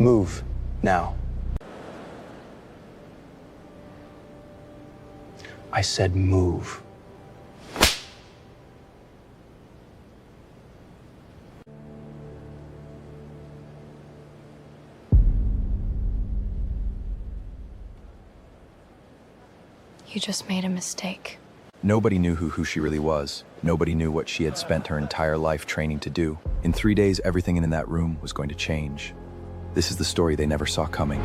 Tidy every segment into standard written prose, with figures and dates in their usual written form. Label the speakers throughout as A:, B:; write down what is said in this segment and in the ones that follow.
A: Move now. I said move.
B: You just made a mistake.
C: Nobody knew who she really was. Nobody knew what she had spent her entire life training to do. In 3 days, everything in that room was going to change. This is the story they never saw coming.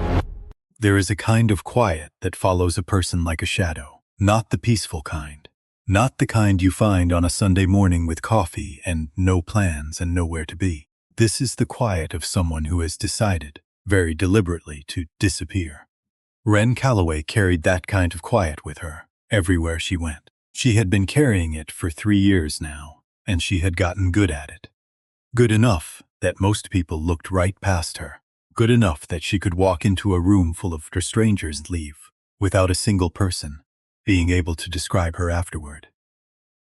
D: There is a kind of quiet that follows a person like a shadow. Not the peaceful kind. Not the kind you find on a Sunday morning with coffee and no plans and nowhere to be. This is the quiet of someone who has decided, very deliberately, to disappear. Wren Calloway carried that kind of quiet with her, everywhere she went. She had been carrying it for 3 years now, and she had gotten good at it. Good enough that most people looked right past her. Good enough that she could walk into a room full of strangers and leave, without a single person being able to describe her afterward.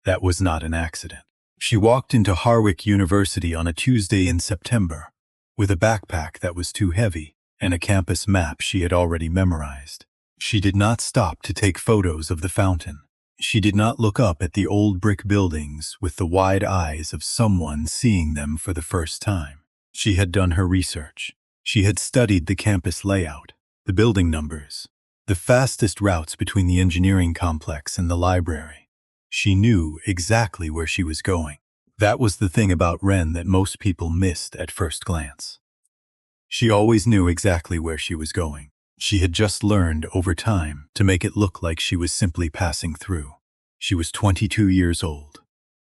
D: That was not an accident. She walked into Harwick University on a Tuesday in September, with a backpack that was too heavy and a campus map she had already memorized. She did not stop to take photos of the fountain. She did not look up at the old brick buildings with the wide eyes of someone seeing them for the first time. She had done her research. She had studied the campus layout, the building numbers, the fastest routes between the engineering complex and the library. She knew exactly where she was going. That was the thing about Wren that most people missed at first glance. She always knew exactly where she was going. She had just learned over time to make it look like she was simply passing through. She was 22 years old,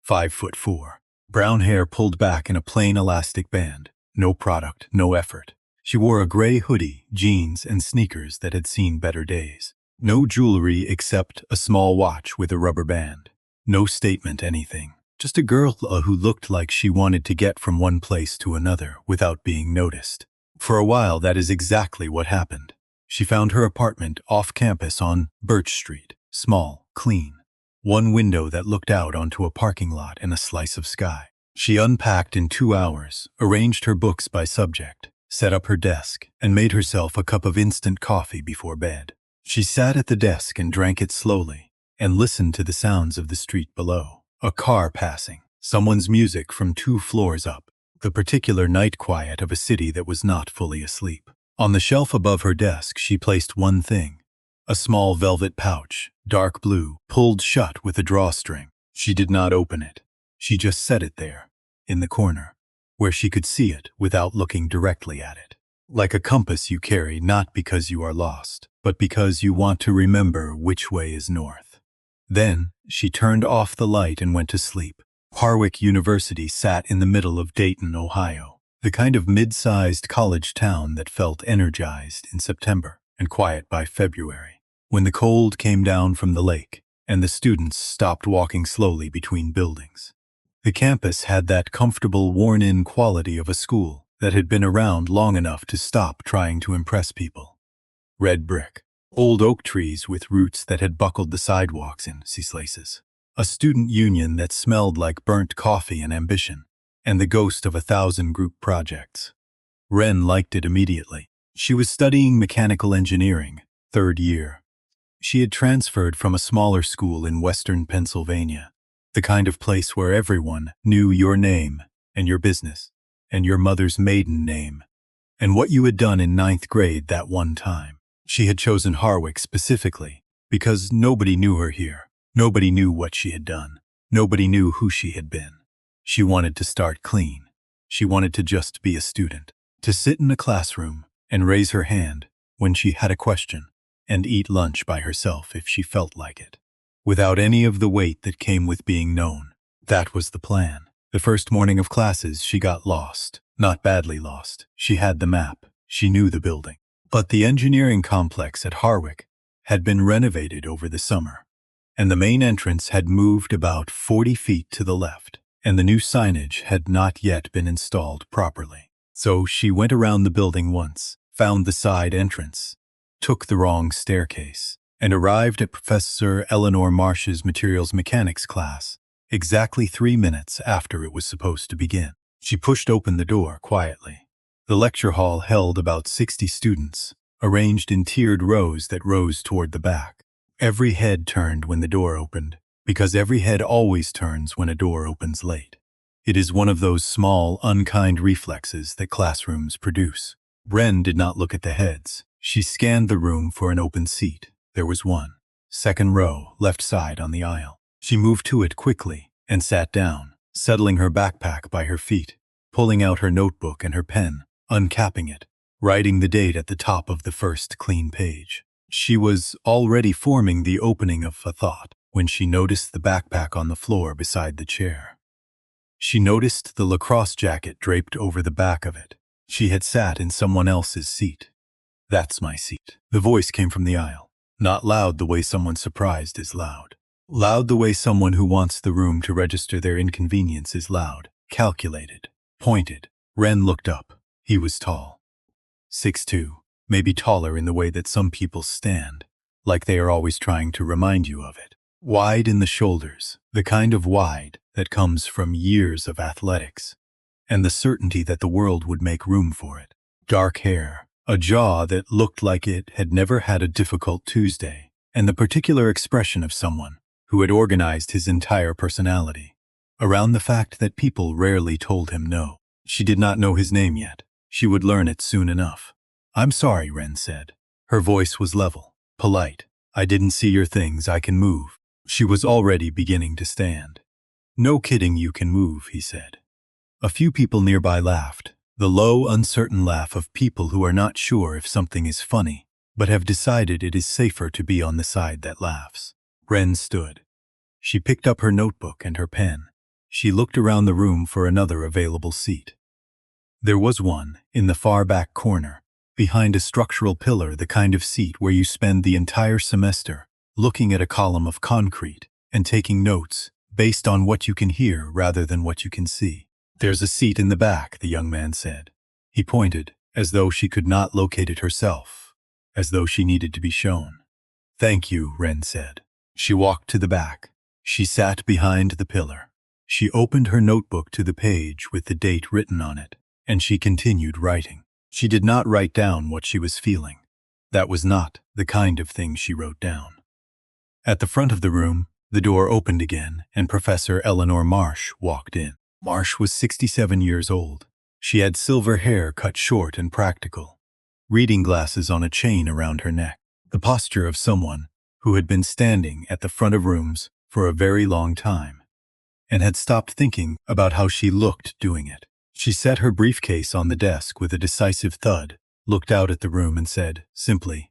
D: 5'4", brown hair pulled back in a plain elastic band, no product, no effort. She wore a gray hoodie, jeans, and sneakers that had seen better days. No jewelry except a small watch with a rubber band. No statement anything. Just a girl who looked like she wanted to get from one place to another without being noticed. For a while, that is exactly what happened. She found her apartment off campus on Birch Street, small, clean. One window that looked out onto a parking lot and a slice of sky. She unpacked in 2 hours, arranged her books by subject, set up her desk, and made herself a cup of instant coffee before bed. She sat at the desk and drank it slowly, and listened to the sounds of the street below. A car passing, someone's music from 2 floors up, the particular night quiet of a city that was not fully asleep. On the shelf above her desk, she placed one thing, a small velvet pouch, dark blue, pulled shut with a drawstring. She did not open it. She just set it there, in the corner, where she could see it without looking directly at it. Like a compass you carry not because you are lost, but because you want to remember which way is north. Then, she turned off the light and went to sleep. Harwick University sat in the middle of Dayton, Ohio, the kind of mid-sized college town that felt energized in September and quiet by February, when the cold came down from the lake and the students stopped walking slowly between buildings. The campus had that comfortable, worn-in quality of a school that had been around long enough to stop trying to impress people. Red brick, old oak trees with roots that had buckled the sidewalks in places. A student union that smelled like burnt coffee and ambition, and the ghost of 1,000 group projects. Wren liked it immediately. She was studying mechanical engineering, 3rd year. She had transferred from a smaller school in western Pennsylvania, the kind of place where everyone knew your name and your business and your mother's maiden name and what you had done in 9th grade that one time. She had chosen Harwick specifically because nobody knew her here. Nobody knew what she had done. Nobody knew who she had been. She wanted to start clean. She wanted to just be a student, to sit in a classroom and raise her hand when she had a question and eat lunch by herself if she felt like it, without any of the weight that came with being known. That was the plan. The first morning of classes, she got lost. Not badly lost. She had the map. She knew the building. But the engineering complex at Harwick had been renovated over the summer, and the main entrance had moved about 40 feet to the left, and the new signage had not yet been installed properly. So she went around the building once, found the side entrance, took the wrong staircase, and arrived at Professor Eleanor Marsh's materials mechanics class exactly 3 minutes after it was supposed to begin. She pushed open the door quietly, The lecture hall held about 60 students, arranged in tiered rows that rose toward the back. Every head turned when the door opened, because every head always turns when a door opens late. It is one of those small, unkind reflexes that classrooms produce. Wren did not look at the heads. She scanned the room for an open seat. There was one. Second row, left side on the aisle. She moved to it quickly and sat down, settling her backpack by her feet, pulling out her notebook and her pen, uncapping it, writing the date at the top of the first clean page. She was already forming the opening of a thought when she noticed the backpack on the floor beside the chair. She noticed the lacrosse jacket draped over the back of it. She had sat in someone else's seat. "That's my seat." The voice came from the aisle. Not loud the way someone surprised is loud. Loud the way someone who wants the room to register their inconvenience is loud. Calculated. Pointed. Wren looked up. He was tall. 6'2", maybe taller in the way that some people stand, like they are always trying to remind you of it. Wide in the shoulders, the kind of wide that comes from years of athletics, and the certainty that the world would make room for it. Dark hair, a jaw that looked like it had never had a difficult Tuesday, and the particular expression of someone who had organized his entire personality around the fact that people rarely told him no. She did not know his name yet. She would learn it soon enough. "I'm sorry," Wren said. Her voice was level, polite. "I didn't see your things. I can move." She was already beginning to stand. "No kidding, you can move," he said. A few people nearby laughed, the low, uncertain laugh of people who are not sure if something is funny, but have decided it is safer to be on the side that laughs. Wren stood. She picked up her notebook and her pen. She looked around the room for another available seat. There was one, in the far back corner, behind a structural pillar, the kind of seat where you spend the entire semester looking at a column of concrete and taking notes based on what you can hear rather than what you can see. "There's a seat in the back," the young man said. He pointed, as though she could not locate it herself, as though she needed to be shown. "Thank you," Wren said. She walked to the back. She sat behind the pillar. She opened her notebook to the page with the date written on it, and she continued writing. She did not write down what she was feeling. That was not the kind of thing she wrote down. At the front of the room, the door opened again, and Professor Eleanor Marsh walked in. Marsh was 67 years old. She had silver hair cut short and practical, reading glasses on a chain around her neck, the posture of someone who had been standing at the front of rooms for a very long time and had stopped thinking about how she looked doing it. She set her briefcase on the desk with a decisive thud, looked out at the room and said, simply,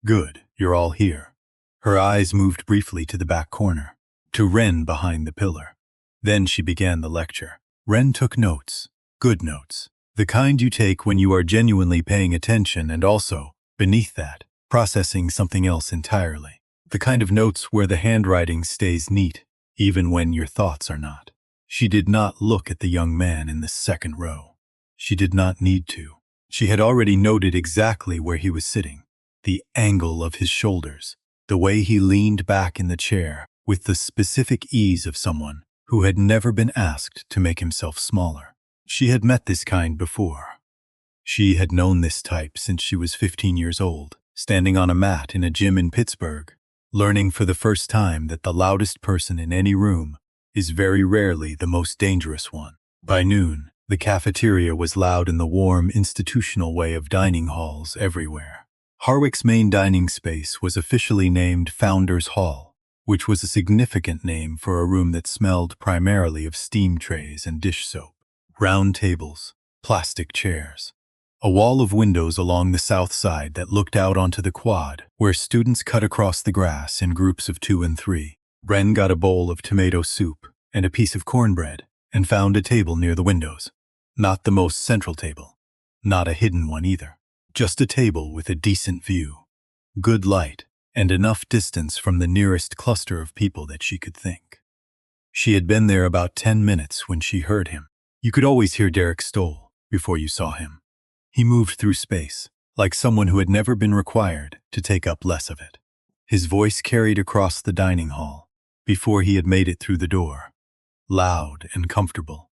D: "Good, you're all here." Her eyes moved briefly to the back corner, to Wren behind the pillar. Then she began the lecture. Wren took notes, good notes, the kind you take when you are genuinely paying attention and also, beneath that, processing something else entirely. The kind of notes where the handwriting stays neat, even when your thoughts are not. She did not look at the young man in the second row. She did not need to. She had already noted exactly where he was sitting, the angle of his shoulders, the way he leaned back in the chair with the specific ease of someone who had never been asked to make himself smaller. She had met this kind before. She had known this type since she was 15 years old, standing on a mat in a gym in Pittsburgh, learning for the first time that the loudest person in any room is very rarely the most dangerous one. By noon, the cafeteria was loud in the warm, institutional way of dining halls everywhere. Harwick's main dining space was officially named Founders Hall, which was a significant name for a room that smelled primarily of steam trays and dish soap. Round tables, plastic chairs, a wall of windows along the south side that looked out onto the quad, where students cut across the grass in groups of 2 and 3. Wren got a bowl of tomato soup and a piece of cornbread and found a table near the windows. Not the most central table, not a hidden one either. Just a table with a decent view, good light, and enough distance from the nearest cluster of people that she could think. She had been there about 10 minutes when she heard him. You could always hear Derek Stoll before you saw him. He moved through space, like someone who had never been required to take up less of it. His voice carried across the dining hall before he had made it through the door, loud and comfortable.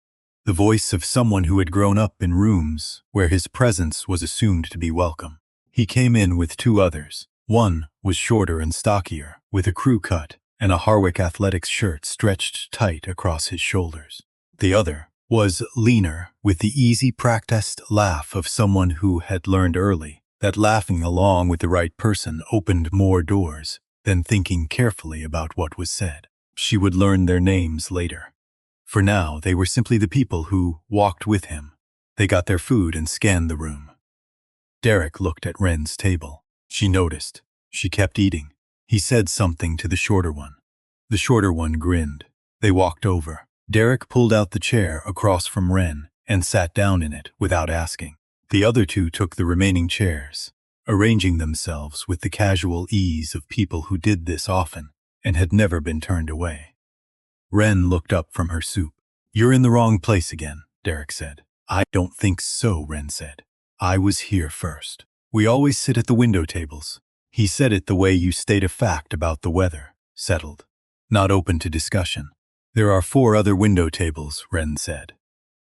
D: the voice of someone who had grown up in rooms where his presence was assumed to be welcome. He came in with two others. One was shorter and stockier, with a crew cut and a Harwick Athletics shirt stretched tight across his shoulders. The other was leaner, with the easy, practiced laugh of someone who had learned early that laughing along with the right person opened more doors than thinking carefully about what was said. She would learn their names later. For now, they were simply the people who walked with him. They got their food and scanned the room. Derek looked at Ren's table. She noticed. She kept eating. He said something to the shorter one. The shorter one grinned. They walked over. Derek pulled out the chair across from Ren and sat down in it without asking. The other two took the remaining chairs, arranging themselves with the casual ease of people who did this often and had never been turned away. Ren looked up from her soup. "You're in the wrong place again," Derek said. "I don't think so," Ren said. "I was here first. We always sit at the window tables." He said it the way you state a fact about the weather, settled, not open to discussion. "There are 4 other window tables," Ren said.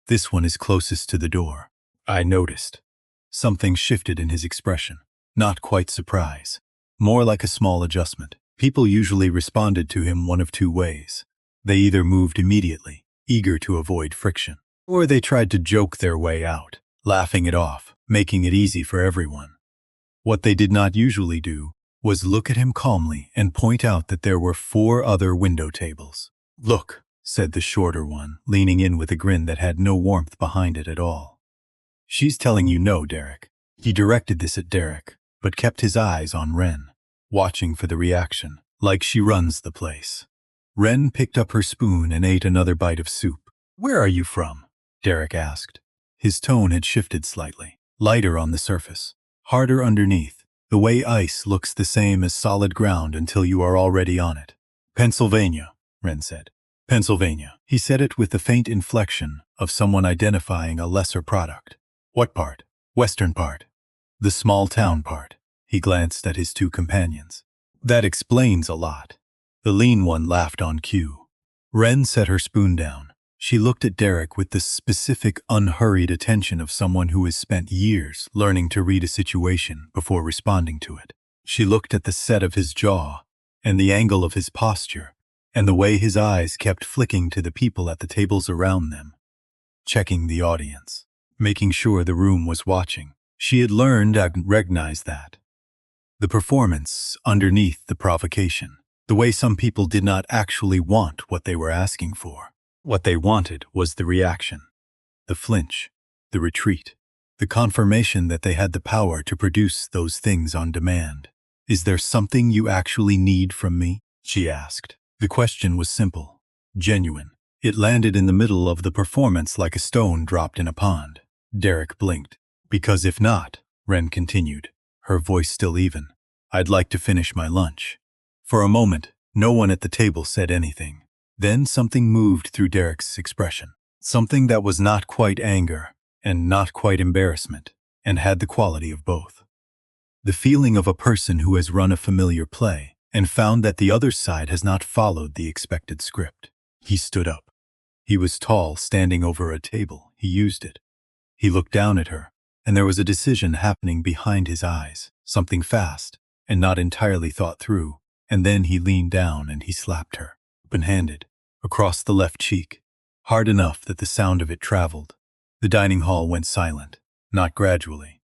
D: "This one is closest to the door." I noticed. Something shifted in his expression. Not quite surprise. More like a small adjustment. People usually responded to him one of 2 ways. They either moved immediately, eager to avoid friction, or they tried to joke their way out, laughing it off, making it easy for everyone. What they did not usually do was look at him calmly and point out that there were 4 other window tables. "Look," said the shorter one, leaning in with a grin that had no warmth behind it at all. "She's telling you no, Derek." He directed this at Derek, but kept his eyes on Ren, watching for the reaction, like she runs the place. Ren picked up her spoon and ate another bite of soup. "Where are you from?" Derek asked. His tone had shifted slightly, lighter on the surface, harder underneath, the way ice looks the same as solid ground until you are already on it. "Pennsylvania," Ren said. "Pennsylvania." He said it with the faint inflection of someone identifying a lesser product. "What part?" "Western part." "The small town part." He glanced at his 2 companions. "That explains a lot." The lean one laughed on cue. Ren set her spoon down. She looked at Derek with the specific, unhurried attention of someone who has spent years learning to read a situation before responding to it. She looked at the set of his jaw, and the angle of his posture, and the way his eyes kept flicking to the people at the tables around them, checking the audience, making sure the room was watching. She had learned to recognize that. The performance underneath the provocation, the way some people did not actually want what they were asking for. What they wanted was the reaction, the flinch, the retreat, the confirmation that they had the power to produce those things on demand. "Is there something you actually need from me?" she asked. The question was simple, genuine. It landed in the middle of the performance like a stone dropped in a pond. Derek blinked. "Because if not," Ren continued, her voice still even, "I'd like to finish my lunch." For a moment, no one at the table said anything. Then something moved through Derek's expression. Something that was not quite anger and not quite embarrassment, and had the quality of both. The feeling of a person who has run a familiar play and found that the other side has not followed the expected script. He stood up. He was tall, standing over a table. He used it. He looked down at her, and there was a decision happening behind his eyes, something fast and not entirely thought through, and then he leaned down and he slapped her, open-handed, across the left cheek, hard enough that the sound of it traveled. The dining hall went silent, not gradually.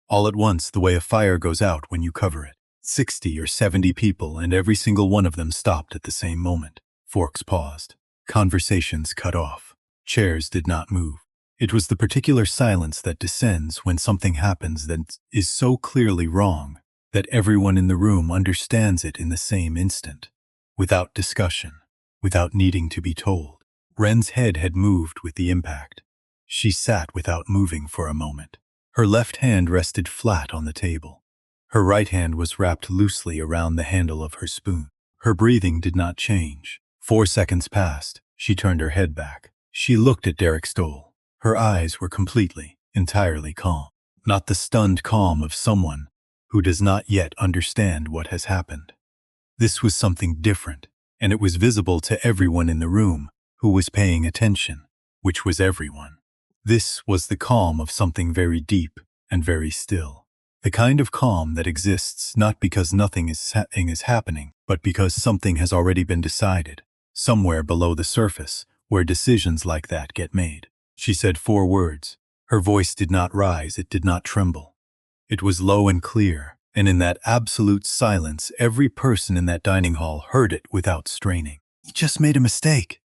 D: All at once, the way a fire goes out when you cover it. 60 or 70 people, and every single one of them stopped at the same moment. Forks paused. Conversations cut off. Chairs did not move. It was the particular silence that descends when something happens that is so clearly wrong that everyone in the room understands it in the same instant, without discussion, without needing to be told. Ren's head had moved with the impact. She sat without moving for a moment. Her left hand rested flat on the table. Her right hand was wrapped loosely around the handle of her spoon. Her breathing did not change. 4 seconds passed. She turned her head back. She looked at Derek Stoll. Her eyes were completely, entirely calm. Not the stunned calm of someone who does not yet understand what has happened. This was something different, and it was visible to everyone in the room who was paying attention, which was everyone. This was the calm of something very deep and very still. The kind of calm that exists not because nothing is happening, but because something has already been decided, somewhere below the surface, where decisions like that get made. She said 4 words. Her voice did not rise, it did not tremble. It was low and clear, and in that absolute silence, every person in that dining hall heard it without straining. "You just made a mistake."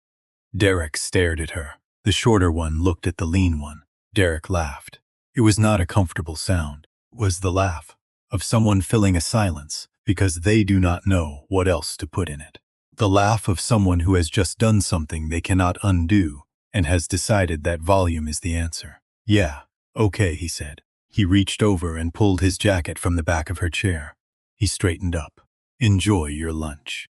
D: Derek stared at her. The shorter one looked at the lean one. Derek laughed. It was not a comfortable sound. It was the laugh of someone filling a silence because they do not know what else to put in it. The laugh of someone who has just done something they cannot undo and has decided that volume is the answer. "Yeah, okay," he said. He reached over and pulled his jacket from the back of her chair. He straightened up. "Enjoy your lunch."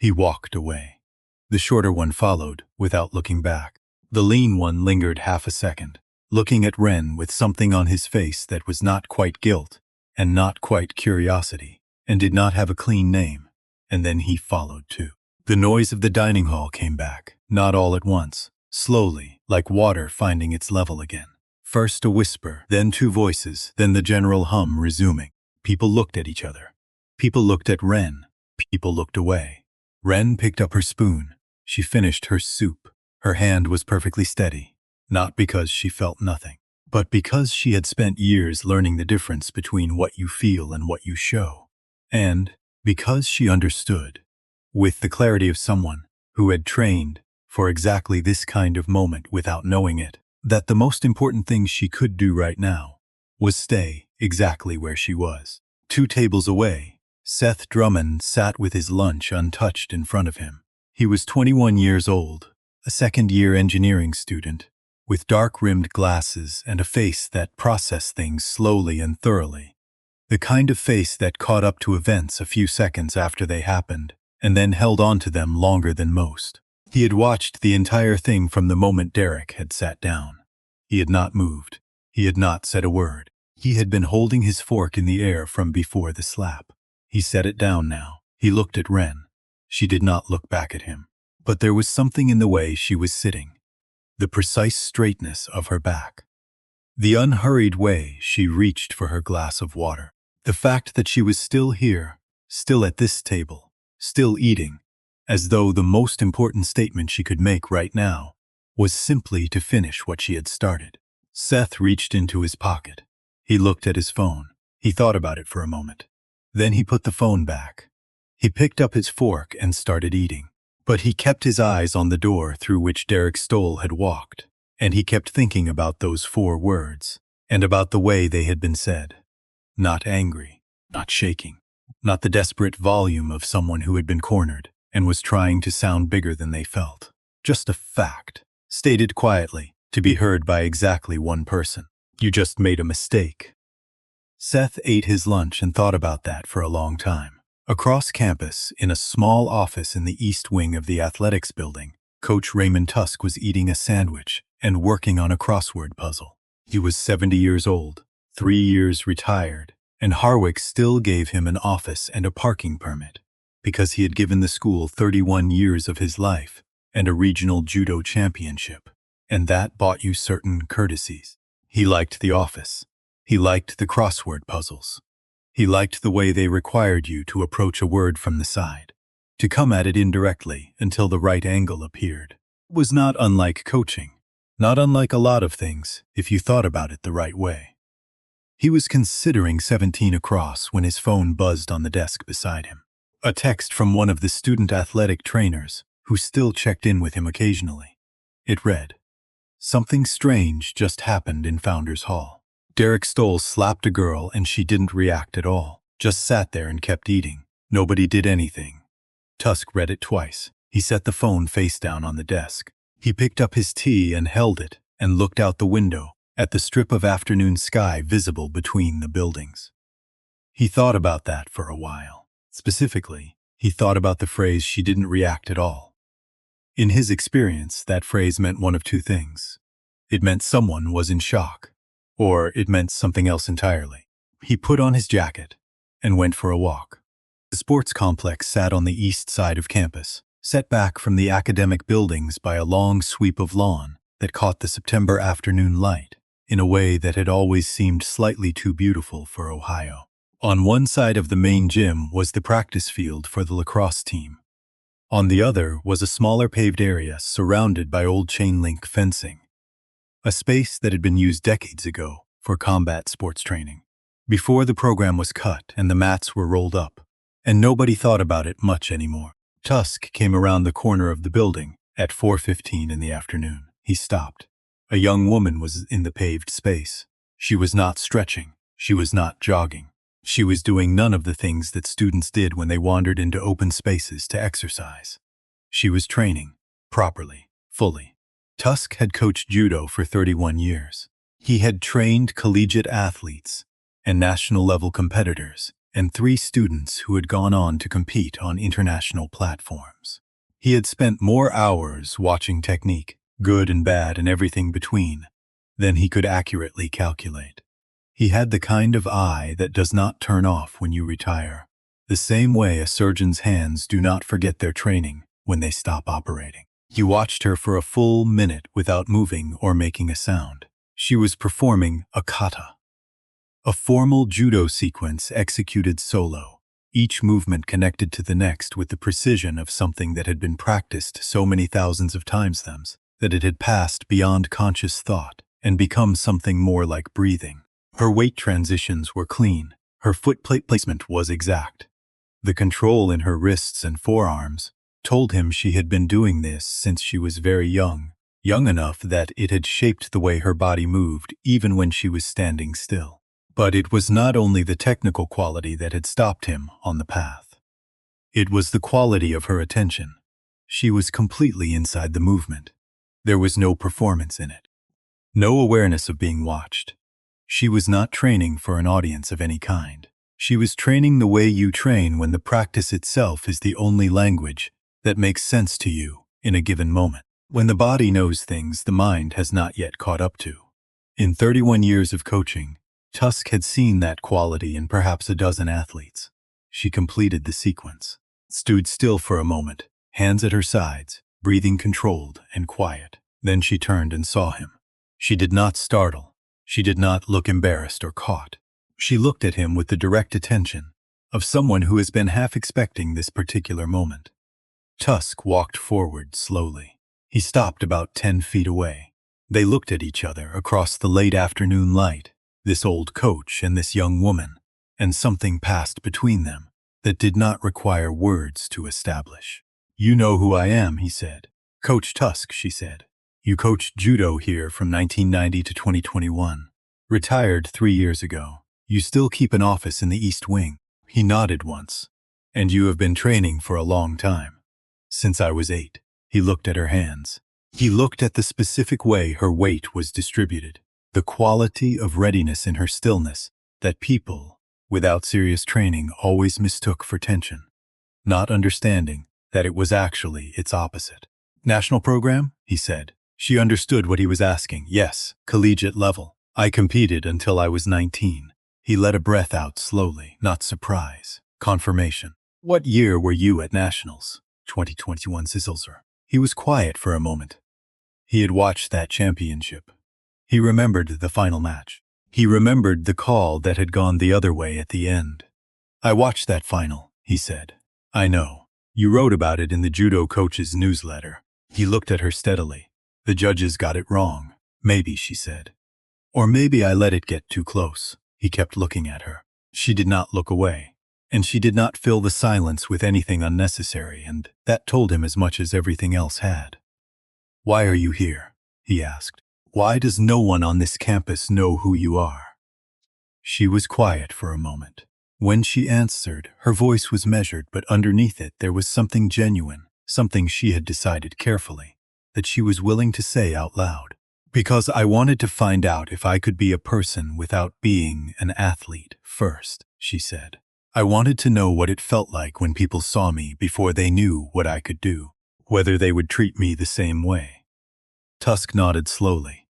D: He walked away. The shorter one followed, without looking back. The lean one lingered half a second, looking at Ren with something on his face that was not quite guilt, and not quite curiosity, and did not have a clean name, and then he followed too. The noise of the dining hall came back, not all at once, slowly, like water finding its level again. First a whisper, then 2 voices, then the general hum resuming. People looked at each other. People looked at Ren. People looked away. Ren picked up her spoon. She finished her soup. Her hand was perfectly steady, not because she felt nothing, but because she had spent years learning the difference between what you feel and what you show. And because she understood, with the clarity of someone who had trained for exactly this kind of moment without knowing it, that the most important thing she could do right now was stay exactly where she was. 2 tables away, Seth Drummond sat with his lunch untouched in front of him. He was 21 years old, a second-year engineering student, with dark-rimmed glasses and a face that processed things slowly and thoroughly. The kind of face that caught up to events a few seconds after they happened, and then held on to them longer than most. He had watched the entire thing from the moment Derek had sat down. He had not moved. He had not said a word. He had been holding his fork in the air from before the slap. He set it down now. He looked at Ren. She did not look back at him. But there was something in the way she was sitting, the precise straightness of her back, the unhurried way she reached for her glass of water, the fact that she was still here, still at this table, still eating, as though the most important statement she could make right now was simply to finish what she had started. Seth reached into his pocket. He looked at his phone. He thought about it for a moment. Then he put the phone back. He picked up his fork and started eating. But he kept his eyes on the door through which Derek Stoll had walked, and he kept thinking about those 4 words, and about the way they had been said. Not angry, not shaking, not the desperate volume of someone who had been cornered and was trying to sound bigger than they felt. Just a fact, stated quietly, to be heard by exactly one person. "You just made a mistake." Seth ate his lunch and thought about that for a long time. Across campus, in a small office in the east wing of the athletics building, Coach Raymond Tusk was eating a sandwich and working on a crossword puzzle. He was 70 years old, 3 years retired, and Harwick still gave him an office and a parking permit because he had given the school 31 years of his life and a regional judo championship, and that bought you certain courtesies. He liked the office. He liked the crossword puzzles. He liked the way they required you to approach a word from the side, to come at it indirectly until the right angle appeared. It was not unlike coaching, not unlike a lot of things if you thought about it the right way. He was considering 17 across when his phone buzzed on the desk beside him. A text from one of the student athletic trainers who still checked in with him occasionally. It read, "Something strange just happened in Founders Hall." Derek Stoll slapped a girl and she didn't react at all, just sat there and kept eating. Nobody did anything. Tusk read it twice. He set the phone face down on the desk. He picked up his tea and held it and looked out the window at the strip of afternoon sky visible between the buildings. He thought about that for a while. Specifically, he thought about the phrase "she didn't react at all." In his experience, that phrase meant one of 2 things. It meant someone was in shock, or it meant something else entirely. He put on his jacket and went for a walk. The sports complex sat on the east side of campus, set back from the academic buildings by a long sweep of lawn that caught the September afternoon light in a way that had always seemed slightly too beautiful for Ohio. On one side of the main gym was the practice field for the lacrosse team. On the other was a smaller paved area surrounded by old chain-link fencing, a space that had been used decades ago for combat sports training, before the program was cut and the mats were rolled up, and nobody thought about it much anymore. Tusk came around the corner of the building at 4:15 in the afternoon. He stopped. A young woman was in the paved space. She was not stretching. She was not jogging. She was doing none of the things that students did when they wandered into open spaces to exercise. She was training, properly, fully. Tusk had coached judo for 31 years. He had trained collegiate athletes and national-level competitors, and 3 students who had gone on to compete on international platforms. He had spent more hours watching technique, good and bad and everything between, than he could accurately calculate. He had the kind of eye that does not turn off when you retire, the same way a surgeon's hands do not forget their training when they stop operating. He watched her for a full minute without moving or making a sound. She was performing a kata, a formal judo sequence executed solo, each movement connected to the next with the precision of something that had been practiced so many thousands of times that it had passed beyond conscious thought and become something more like breathing. Her weight transitions were clean. Her foot plate placement was exact. The control in her wrists and forearms told him she had been doing this since she was very young enough that it had shaped the way her body moved even when she was standing still. But it was not only the technical quality that had stopped him on the path. It was the quality of her attention. She was completely inside the movement. There was no performance in it. No awareness of being watched. She was not training for an audience of any kind. She was training the way you train when the practice itself is the only language that makes sense to you in a given moment. When the body knows things the mind has not yet caught up to. In 31 years of coaching, Tusk had seen that quality in perhaps a dozen athletes. She completed the sequence, stood still for a moment, hands at her sides, breathing controlled and quiet. Then she turned and saw him. She did not startle. She did not look embarrassed or caught. She looked at him with the direct attention of someone who has been half expecting this particular moment. Tusk walked forward slowly. He stopped about 10 feet away. They looked at each other across the late afternoon light, this old coach and this young woman, and something passed between them that did not require words to establish. "You know who I am," he said. "Coach Tusk," she said. "You coached judo here from 1990 to 2021. Retired 3 years ago. You still keep an office in the East Wing." He nodded once. "And you have been training for a long time. Since I was 8. He looked at her hands. He looked at the specific way her weight was distributed, the quality of readiness in her stillness that people, without serious training, always mistook for tension, not understanding that it was actually its opposite. "National program?" he said. She understood what he was asking. "Yes, collegiate level. I competed until I was 19. He let a breath out slowly, not surprise, confirmation. "What year were you at Nationals?" 2021 Sizzler. He was quiet for a moment. He had watched that championship. He remembered the final match. He remembered the call that had gone the other way at the end. "I watched that final," he said. "I know. You wrote about it in the judo coach's newsletter." He looked at her steadily. "The judges got it wrong. Maybe," she said. "Or maybe I let it get too close." He kept looking at her. She did not look away, and she did not fill the silence with anything unnecessary, and that told him as much as everything else had. "Why are you here?" he asked. "Why does no one on this campus know who you are?" She was quiet for a moment. When she answered, her voice was measured, but underneath it there was something genuine, something she had decided carefully, that she was willing to say out loud. "Because I wanted to find out if I could be a person without being an athlete first," she said. "I wanted to know what it felt like when people saw me before they knew what I could do, whether they would treat me the same way." Tusk nodded slowly.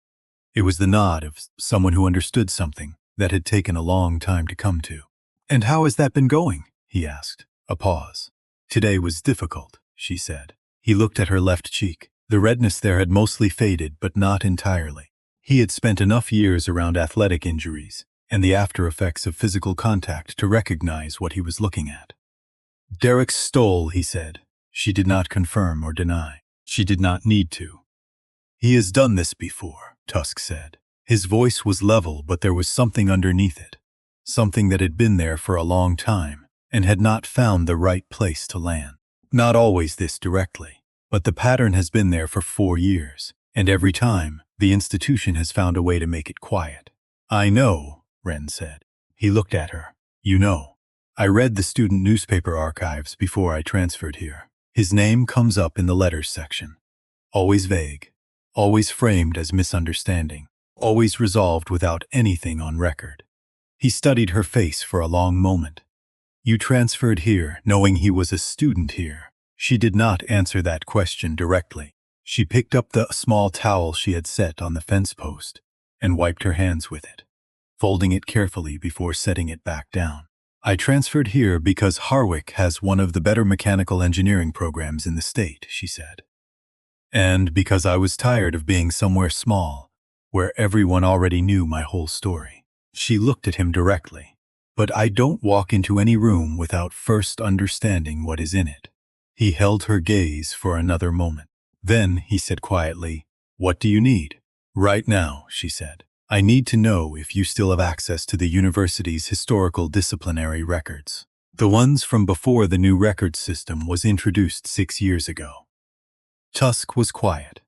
D: It was the nod of someone who understood something that had taken a long time to come to. "And how has that been going?" he asked. A pause. "Today was difficult," she said. He looked at her left cheek. The redness there had mostly faded, but not entirely. He had spent enough years around athletic injuries and the after effects of physical contact to recognize what he was looking at. Derek stole, he said. She did not confirm or deny. She did not need to. He has done this before, Tusk said. His voice was level, but there was something underneath it. Something that had been there for a long time and had not found the right place to land. Not always this directly, but the pattern has been there for 4 years, and every time, the institution has found a way to make it quiet. I know, Wren said. He looked at her. You know. I read the student newspaper archives before I transferred here. His name comes up in the letters section. Always vague. Always framed as misunderstanding. Always resolved without anything on record. He studied her face for a long moment. You transferred here knowing he was a student here. She did not answer that question directly. She picked up the small towel she had set on the fence post and wiped her hands with it, folding it carefully before setting it back down. I transferred here because Harwick has one of the better mechanical engineering programs in the state, she said. And because I was tired of being somewhere small, where everyone already knew my whole story. She looked at him directly. But I don't walk into any room without first understanding what is in it. He held her gaze for another moment. Then he said quietly, What do you need? Right now, she said. I need to know if you still have access to the university's historical disciplinary records. The ones from before the new record system was introduced 6 years ago. Tusk was quiet.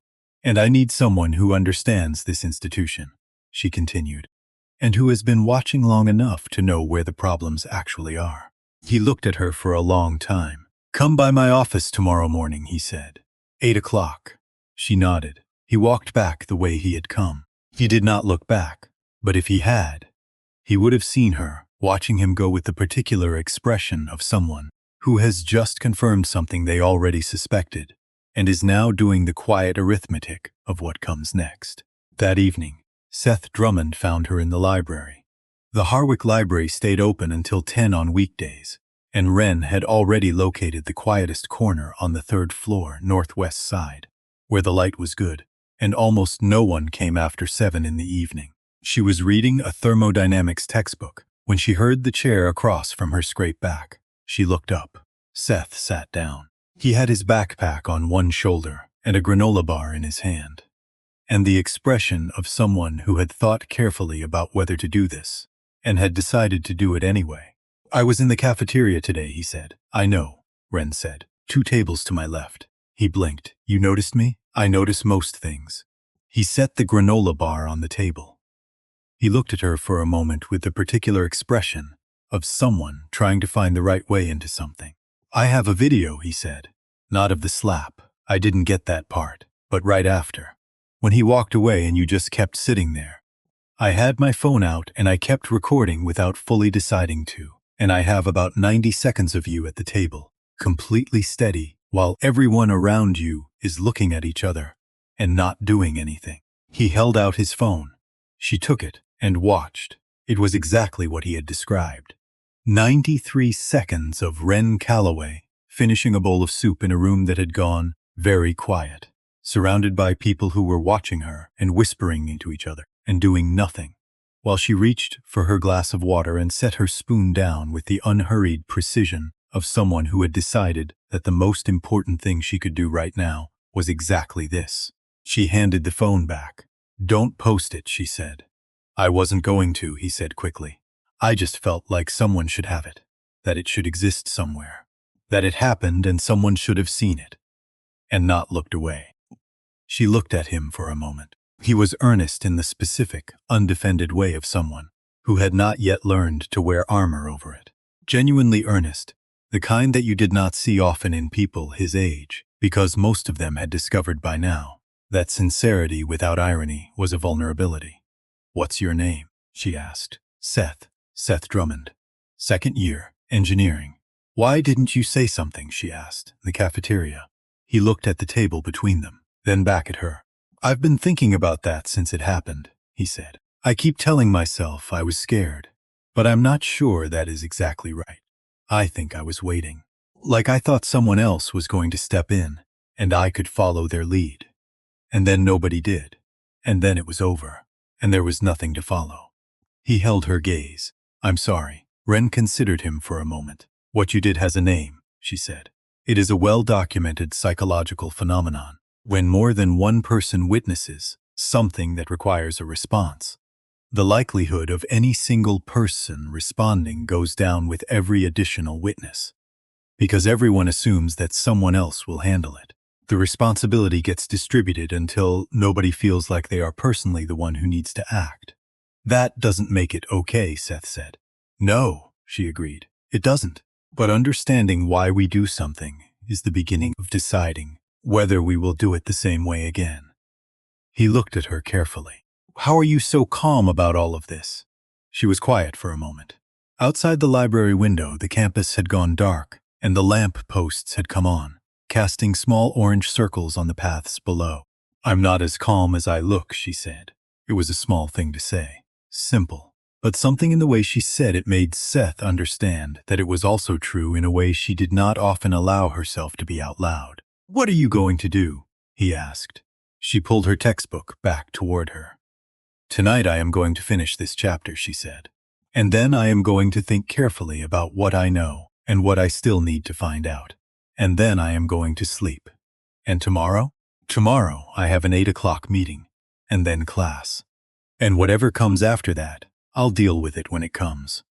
D: And I need someone who understands this institution, she continued, and who has been watching long enough to know where the problems actually are. He looked at her for a long time. Come by my office tomorrow morning, he said. 8 o'clock. She nodded. He walked back the way he had come. He did not look back, but if he had, he would have seen her, watching him go with the particular expression of someone who has just confirmed something they already suspected and is now doing the quiet arithmetic of what comes next. That evening, Seth Drummond found her in the library. The Harwick Library stayed open until 10 on weekdays, and Wren had already located the quietest corner on the 3rd floor northwest side, where the light was good, and almost no one came after 7 in the evening. She was reading a thermodynamics textbook when she heard the chair across from her scrape back. She looked up. Seth sat down. He had his backpack on one shoulder and a granola bar in his hand, and the expression of someone who had thought carefully about whether to do this, and had decided to do it anyway. I was in the cafeteria today, he said. I know, Wren said. 2 tables to my left. He blinked. You noticed me? I notice most things. He set the granola bar on the table. He looked at her for a moment with the particular expression of someone trying to find the right way into something. I have a video, he said. Not of the slap. I didn't get that part, but right after. When he walked away and you just kept sitting there. I had my phone out and I kept recording without fully deciding to, and I have about 90 seconds of you at the table, completely steady, while everyone around you is looking at each other and not doing anything. He held out his phone. She took it and watched. It was exactly what he had described. 93 seconds of Wren Calloway finishing a bowl of soup in a room that had gone very quiet, surrounded by people who were watching her and whispering into each other and doing nothing, while she reached for her glass of water and set her spoon down with the unhurried precision of someone who had decided that the most important thing she could do right now was exactly this. She handed the phone back. Don't post it, she said. I wasn't going to, he said quickly. I just felt like someone should have it, that it should exist somewhere, that it happened and someone should have seen it, and not looked away. She looked at him for a moment. He was earnest in the specific, undefended way of someone who had not yet learned to wear armor over it. Genuinely earnest, the kind that you did not see often in people his age, because most of them had discovered by now that sincerity without irony was a vulnerability. What's your name? She asked. Seth Drummond. 2nd year, engineering. Why didn't you say something? She asked, in the cafeteria. He looked at the table between them, then back at her. I've been thinking about that since it happened, he said. I keep telling myself I was scared, but I'm not sure that is exactly right. I think I was waiting. Like I thought someone else was going to step in, and I could follow their lead. And then nobody did. And then it was over. And there was nothing to follow. He held her gaze. I'm sorry. Ren considered him for a moment. What you did has a name, she said. It is a well-documented psychological phenomenon. When more than one person witnesses something that requires a response, the likelihood of any single person responding goes down with every additional witness, because everyone assumes that someone else will handle it. The responsibility gets distributed until nobody feels like they are personally the one who needs to act. That doesn't make it okay, Seth said. No, she agreed. It doesn't. But understanding why we do something is the beginning of deciding whether we will do it the same way again. He looked at her carefully. How are you so calm about all of this? She was quiet for a moment. Outside the library window, the campus had gone dark, and the lamp posts had come on, casting small orange circles on the paths below. I'm not as calm as I look, she said. It was a small thing to say. Simple. But something in the way she said it made Seth understand that it was also true in a way she did not often allow herself to be out loud. What are you going to do? He asked. She pulled her textbook back toward her. Tonight I am going to finish this chapter, she said. And then I am going to think carefully about what I know and what I still need to find out. And then I am going to sleep. And tomorrow? Tomorrow I have an 8 o'clock meeting, and then class. And whatever comes after that, I'll deal with it when it comes.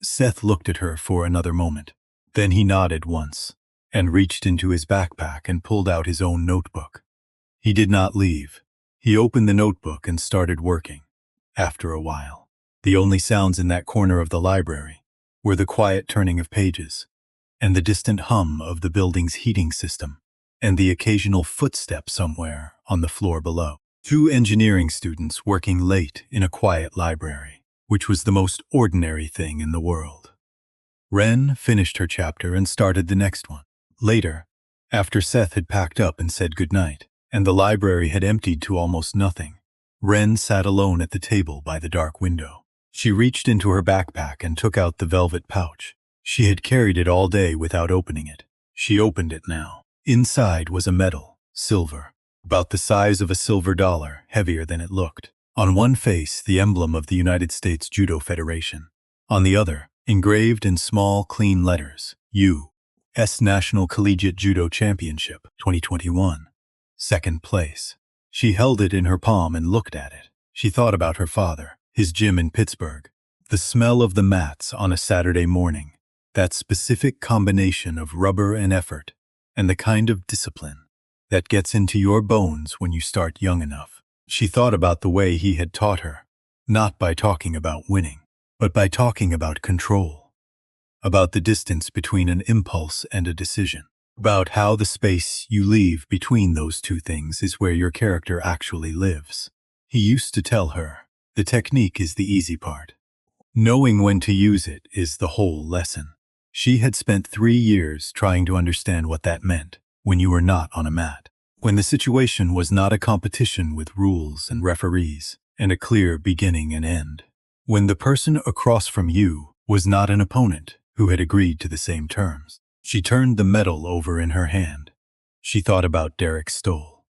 D: Seth looked at her for another moment. Then he nodded once and reached into his backpack and pulled out his own notebook. He did not leave. He opened the notebook and started working. After a while, the only sounds in that corner of the library were the quiet turning of pages and the distant hum of the building's heating system and the occasional footstep somewhere on the floor below. 2 engineering students working late in a quiet library, which was the most ordinary thing in the world. Ren finished her chapter and started the next one. Later, after Seth had packed up and said goodnight, and the library had emptied to almost nothing, Ren sat alone at the table by the dark window. She reached into her backpack and took out the velvet pouch. She had carried it all day without opening it. She opened it now. Inside was a medal, silver, about the size of a silver dollar, heavier than it looked. On one face, the emblem of the United States Judo Federation. On the other, engraved in small, clean letters, U.S. National Collegiate Judo Championship, 2021. Second place. She held it in her palm and looked at it. She thought about her father, his gym in Pittsburgh, the smell of the mats on a Saturday morning, that specific combination of rubber and effort, and the kind of discipline that gets into your bones when you start young enough. She thought about the way he had taught her, not by talking about winning, but by talking about control, about the distance between an impulse and a decision, about how the space you leave between those two things is where your character actually lives. He used to tell her, the technique is the easy part. Knowing when to use it is the whole lesson. She had spent 3 years trying to understand what that meant when you were not on a mat, when the situation was not a competition with rules and referees and a clear beginning and end, when the person across from you was not an opponent who had agreed to the same terms. She turned the medal over in her hand. She thought about Derek Stoll,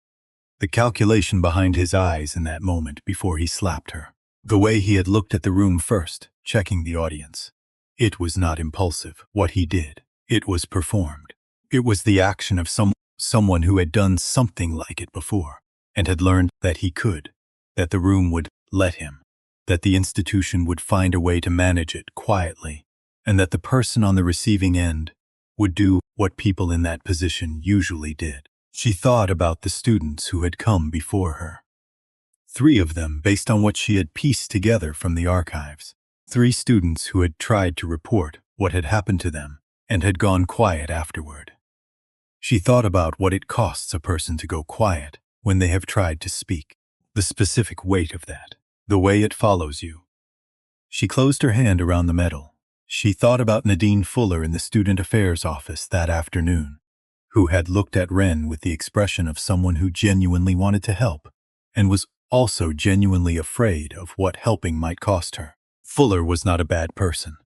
D: the calculation behind his eyes in that moment before he slapped her, the way he had looked at the room first, checking the audience. It was not impulsive, what he did. It was performed. It was the action of someone who had done something like it before and had learned that he could, that the room would let him, that the institution would find a way to manage it quietly, and that the person on the receiving end would do what people in that position usually did. She thought about the students who had come before her. 3 of them based on what she had pieced together from the archives. 3 students who had tried to report what had happened to them and had gone quiet afterward. She thought about what it costs a person to go quiet when they have tried to speak, the specific weight of that, the way it follows you. She closed her hand around the medal. She thought about Nadine Fuller in the Student Affairs office that afternoon, who had looked at Ren with the expression of someone who genuinely wanted to help and was also genuinely afraid of what helping might cost her. Fuller was not a bad person.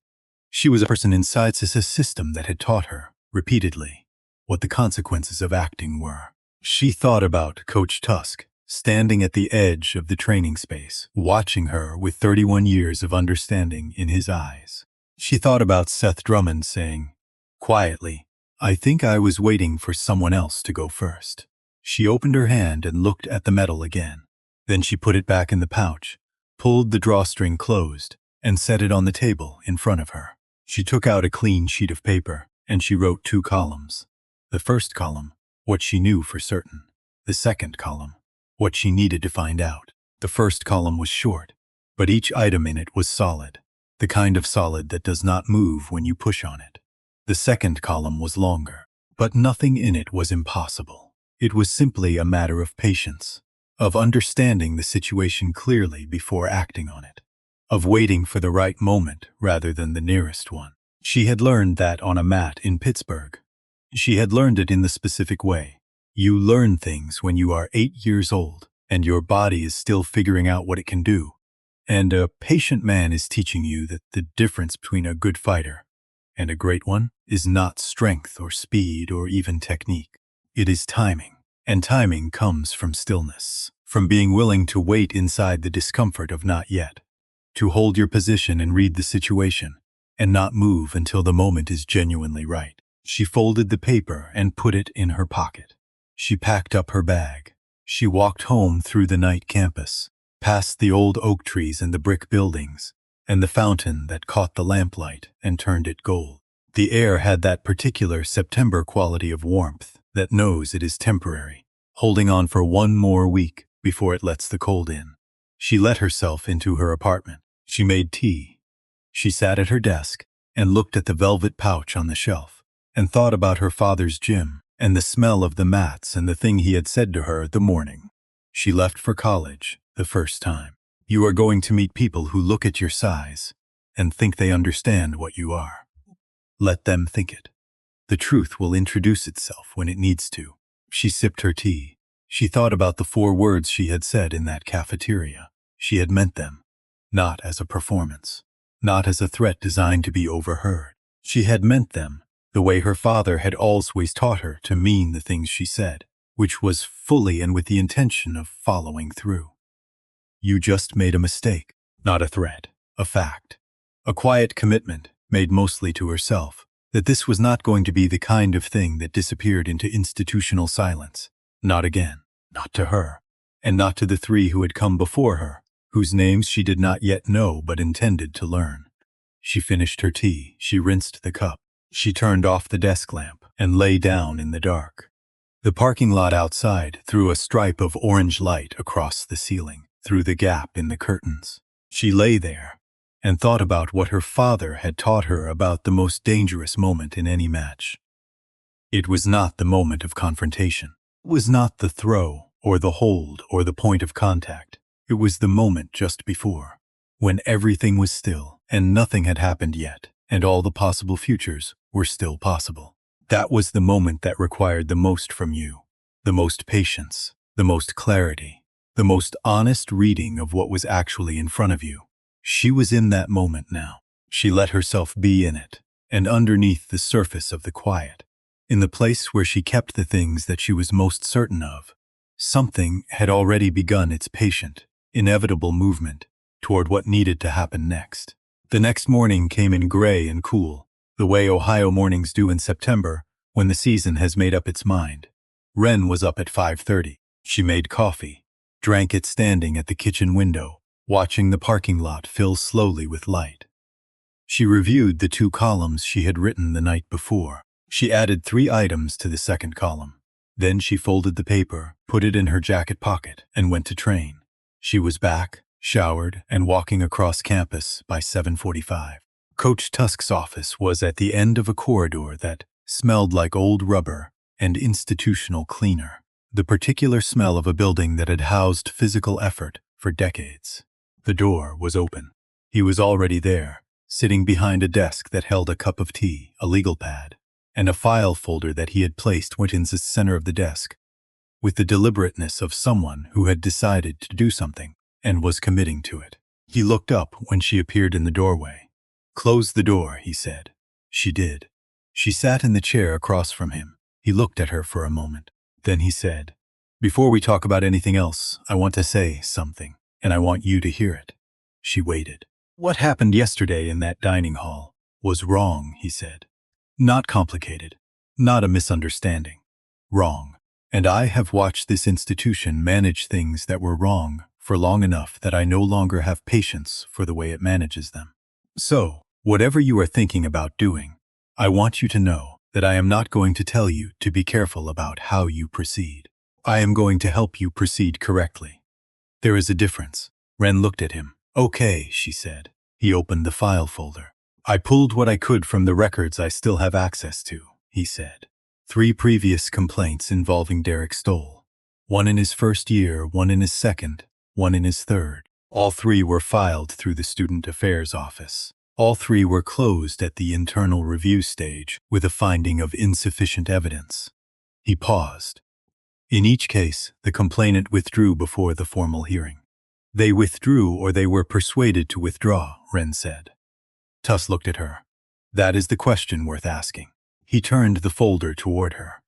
D: She was a person inside a system that had taught her, repeatedly, what the consequences of acting were. She thought about Coach Tusk, standing at the edge of the training space, watching her with 31 years of understanding in his eyes. She thought about Seth Drummond saying, quietly, "I think I was waiting for someone else to go first." She opened her hand and looked at the medal again. Then she put it back in the pouch, pulled the drawstring closed, and set it on the table in front of her. She took out a clean sheet of paper, and she wrote 2 columns. The first column, what she knew for certain. The second column, what she needed to find out. The first column was short, but each item in it was solid, the kind of solid that does not move when you push on it. The second column was longer, but nothing in it was impossible. It was simply a matter of patience, of understanding the situation clearly before acting on it, of waiting for the right moment rather than the nearest one. She had learned that on a mat in Pittsburgh. She had learned it in the specific way. You learn things when you are 8 years old, and your body is still figuring out what it can do. And a patient man is teaching you that the difference between a good fighter and a great one is not strength or speed or even technique. It is timing. And timing comes from stillness, from being willing to wait inside the discomfort of not yet, to hold your position and read the situation, and not move until the moment is genuinely right. She folded the paper and put it in her pocket. She packed up her bag. She walked home through the night campus, past the old oak trees and the brick buildings, and the fountain that caught the lamplight and turned it gold. The air had that particular September quality of warmth that knows it is temporary, holding on for one more week before it lets the cold in. She let herself into her apartment. She made tea. She sat at her desk and looked at the velvet pouch on the shelf, and thought about her father's gym and the smell of the mats and the thing he had said to her the morning she left for college the first time. You are going to meet people who look at your size and think they understand what you are. Let them think it. The truth will introduce itself when it needs to. She sipped her tea. She thought about the 4 words she had said in that cafeteria. She had meant them, not as a performance, not as a threat designed to be overheard. She had meant them the way her father had always taught her to mean the things she said, which was fully and with the intention of following through. You just made a mistake, not a threat, a fact. A quiet commitment, made mostly to herself, that this was not going to be the kind of thing that disappeared into institutional silence. Not again, not to her, and not to the 3 who had come before her, whose names she did not yet know but intended to learn. She finished her tea, she rinsed the cup, she turned off the desk lamp and lay down in the dark. The parking lot outside threw a stripe of orange light across the ceiling, through the gap in the curtains. She lay there and thought about what her father had taught her about the most dangerous moment in any match. It was not the moment of confrontation. It was not the throw or the hold or the point of contact. It was the moment just before, when everything was still and nothing had happened yet, and all the possible futures were still possible. That was the moment that required the most from you, the most patience, the most clarity, the most honest reading of what was actually in front of you. She was in that moment now. She let herself be in it, and underneath the surface of the quiet, in the place where she kept the things that she was most certain of, something had already begun its patient, inevitable movement toward what needed to happen next. The next morning came in gray and cool, the way Ohio mornings do in September when the season has made up its mind. Wren was up at 5:30. She made coffee, drank it standing at the kitchen window, watching the parking lot fill slowly with light. She reviewed the 2 columns she had written the night before. She added 3 items to the second column. Then she folded the paper, put it in her jacket pocket, and went to train. She was back, showered, and walking across campus by 7:45. Coach Tusk's office was at the end of a corridor that smelled like old rubber and institutional cleaner, the particular smell of a building that had housed physical effort for decades. The door was open. He was already there, sitting behind a desk that held a cup of tea, a legal pad, and a file folder that he had placed in the center of the desk, with the deliberateness of someone who had decided to do something and was committing to it. He looked up when she appeared in the doorway. "Close the door," he said. She did. She sat in the chair across from him. He looked at her for a moment. Then he said, Before we talk about anything else, I want to say something, and I want you to hear it. She waited. What happened yesterday in that dining hall was wrong, he said. Not complicated. Not a misunderstanding. Wrong. And I have watched this institution manage things that were wrong for long enough that I no longer have patience for the way it manages them. So, whatever you are thinking about doing, I want you to know that I am not going to tell you to be careful about how you proceed. I am going to help you proceed correctly. There is a difference. Ren looked at him. Okay, she said. He opened the file folder. I pulled what I could from the records I still have access to, he said. 3 previous complaints involving Derek Stoll. 1 in his first year, 1 in his second, 1 in his third. All 3 were filed through the Student Affairs Office. All 3 were closed at the internal review stage with a finding of insufficient evidence. He paused. In each case, the complainant withdrew before the formal hearing. They withdrew or they were persuaded to withdraw, Ren said. Tuss looked at her. That is the question worth asking. He turned the folder toward her.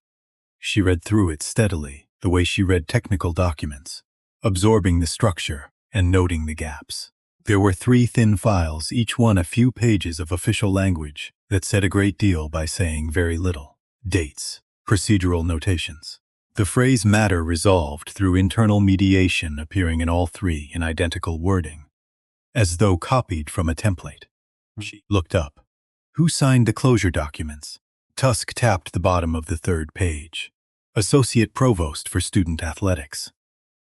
D: She read through it steadily, the way she read technical documents, absorbing the structure and noting the gaps. There were 3 thin files, each one a few pages of official language that said a great deal by saying very little. Dates, procedural notations. The phrase matter resolved through internal mediation appearing in all 3 in identical wording, as though copied from a template. She looked up. Who signed the closure documents? Tusk tapped the bottom of the 3rd page. Associate Provost for Student Athletics.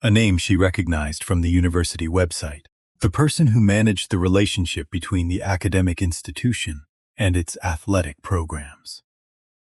D: A name she recognized from the university website. The person who managed the relationship between the academic institution and its athletic programs.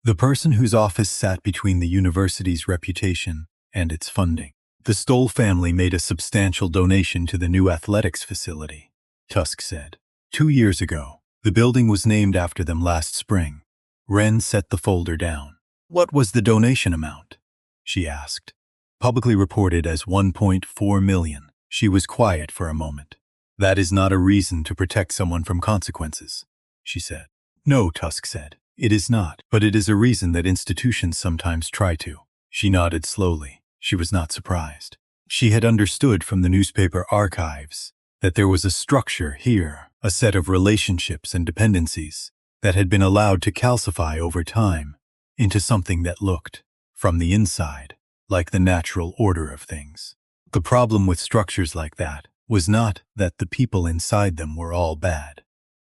D: The person whose office sat between the university's reputation and its funding. The Stoll family made a substantial donation to the new athletics facility, Tusk said. 2 years ago, the building was named after them last spring. Ren set the folder down. What was the donation amount? She asked. Publicly reported as 1.4 million. She was quiet for a moment. That is not a reason to protect someone from consequences, she said. No, Tusk said. It is not, but it is a reason that institutions sometimes try to. She nodded slowly. She was not surprised. She had understood from the newspaper archives that there was a structure here, a set of relationships and dependencies that had been allowed to calcify over time into something that looked, from the inside, like the natural order of things. The problem with structures like that was not that the people inside them were all bad.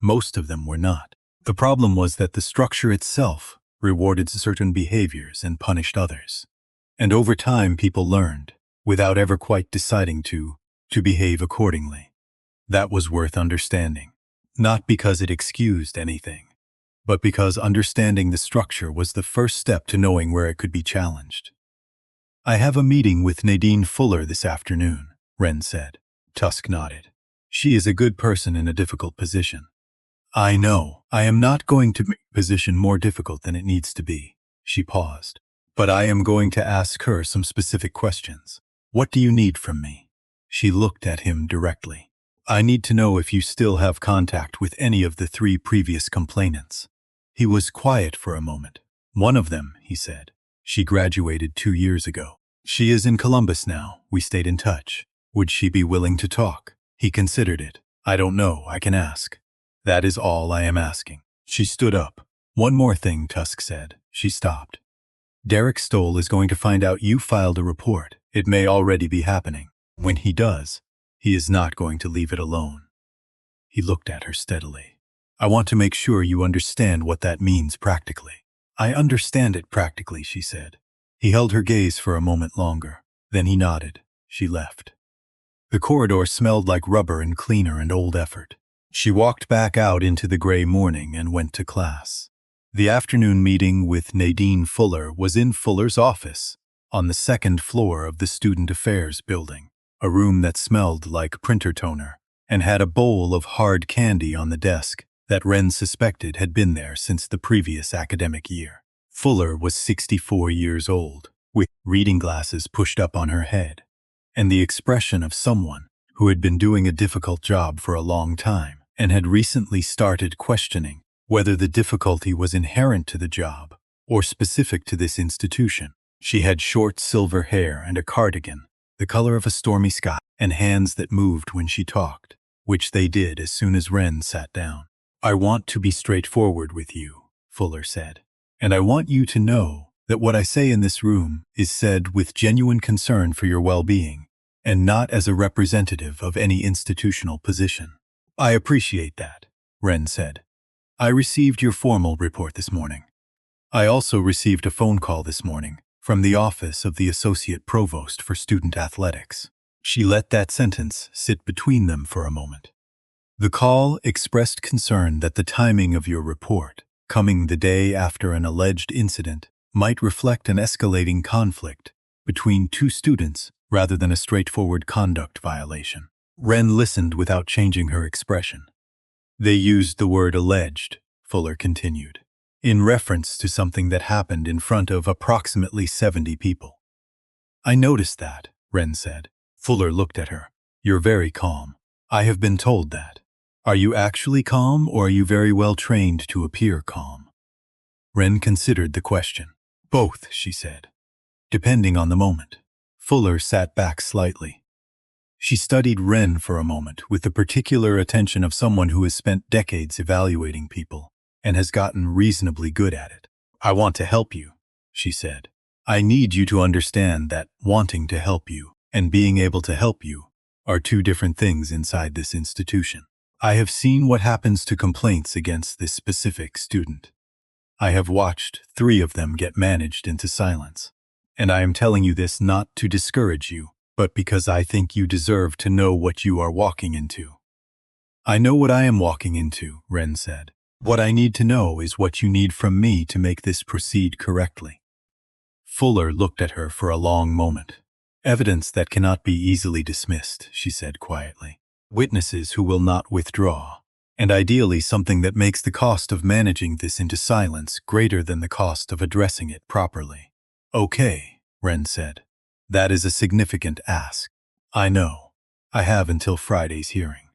D: Most of them were not. The problem was that the structure itself rewarded certain behaviors and punished others. And over time people learned, without ever quite deciding to behave accordingly. That was worth understanding. Not because it excused anything, but because understanding the structure was the first step to knowing where it could be challenged. I have a meeting with Nadine Fuller this afternoon, Ren said. Tusk nodded. She is a good person in a difficult position. I know. I am not going to make the position more difficult than it needs to be. She paused. But I am going to ask her some specific questions. What do you need from me? She looked at him directly. I need to know if you still have contact with any of the 3 previous complainants. He was quiet for a moment. One of them, he said. She graduated 2 years ago. She is in Columbus now. We stayed in touch. Would she be willing to talk? He considered it. I don't know. I can ask. That is all I am asking. She stood up. One more thing, Tusk said. She stopped. Derek Stoll is going to find out you filed a report. It may already be happening. When he does, he is not going to leave it alone. He looked at her steadily. I want to make sure you understand what that means practically. I understand it practically, she said. He held her gaze for a moment longer. Then he nodded. She left. The corridor smelled like rubber and cleaner and old effort. She walked back out into the gray morning and went to class. The afternoon meeting with Nadine Fuller was in Fuller's office, on the 2nd floor of the Student Affairs building, a room that smelled like printer toner and had a bowl of hard candy on the desk that Ren suspected had been there since the previous academic year. Fuller was 64 years old, with reading glasses pushed up on her head, and the expression of someone who had been doing a difficult job for a long time and had recently started questioning whether the difficulty was inherent to the job or specific to this institution. She had short silver hair and a cardigan, the color of a stormy sky, and hands that moved when she talked, which they did as soon as Wren sat down. "I want to be straightforward with you," Fuller said, "and I want you to know that what I say in this room is said with genuine concern for your well-being, and not as a representative of any institutional position." "I appreciate that," Wren said. "I received your formal report this morning. I also received a phone call this morning from the office of the Associate Provost for Student Athletics." She let that sentence sit between them for a moment. "The call expressed concern that the timing of your report, coming the day after an alleged incident, might reflect an escalating conflict between two students rather than a straightforward conduct violation." Wren listened without changing her expression. "They used the word alleged," Fuller continued, "in reference to something that happened in front of approximately 70 people." "I noticed that," Wren said. Fuller looked at her. "You're very calm. I have been told that. Are you actually calm, or are you very well trained to appear calm?" Wren considered the question. "Both," she said, "depending on the moment." Fuller sat back slightly. She studied Wren for a moment with the particular attention of someone who has spent decades evaluating people and has gotten reasonably good at it. "I want to help you," she said. "I need you to understand that wanting to help you and being able to help you are two different things inside this institution. I have seen what happens to complaints against this specific student. I have watched 3 of them get managed into silence. And I am telling you this not to discourage you, but because I think you deserve to know what you are walking into." "I know what I am walking into," Wren said. "What I need to know is what you need from me to make this proceed correctly." Fuller looked at her for a long moment. "Evidence that cannot be easily dismissed," she said quietly. "Witnesses who will not withdraw. And ideally something that makes the cost of managing this into silence greater than the cost of addressing it properly." "Okay," Wren said. "That is a significant ask. I know. I have until Friday's hearing."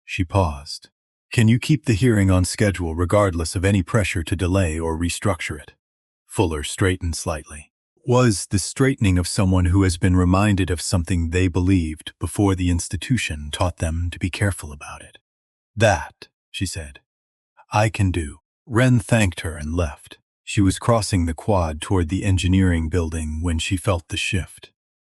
D: She paused. "Can you keep the hearing on schedule regardless of any pressure to delay or restructure it?" Fuller straightened slightly. Was the straightening of someone who has been reminded of something they believed before the institution taught them to be careful about it. "That," she said, "I can do." Wren thanked her and left. She was crossing the quad toward the engineering building when she felt the shift.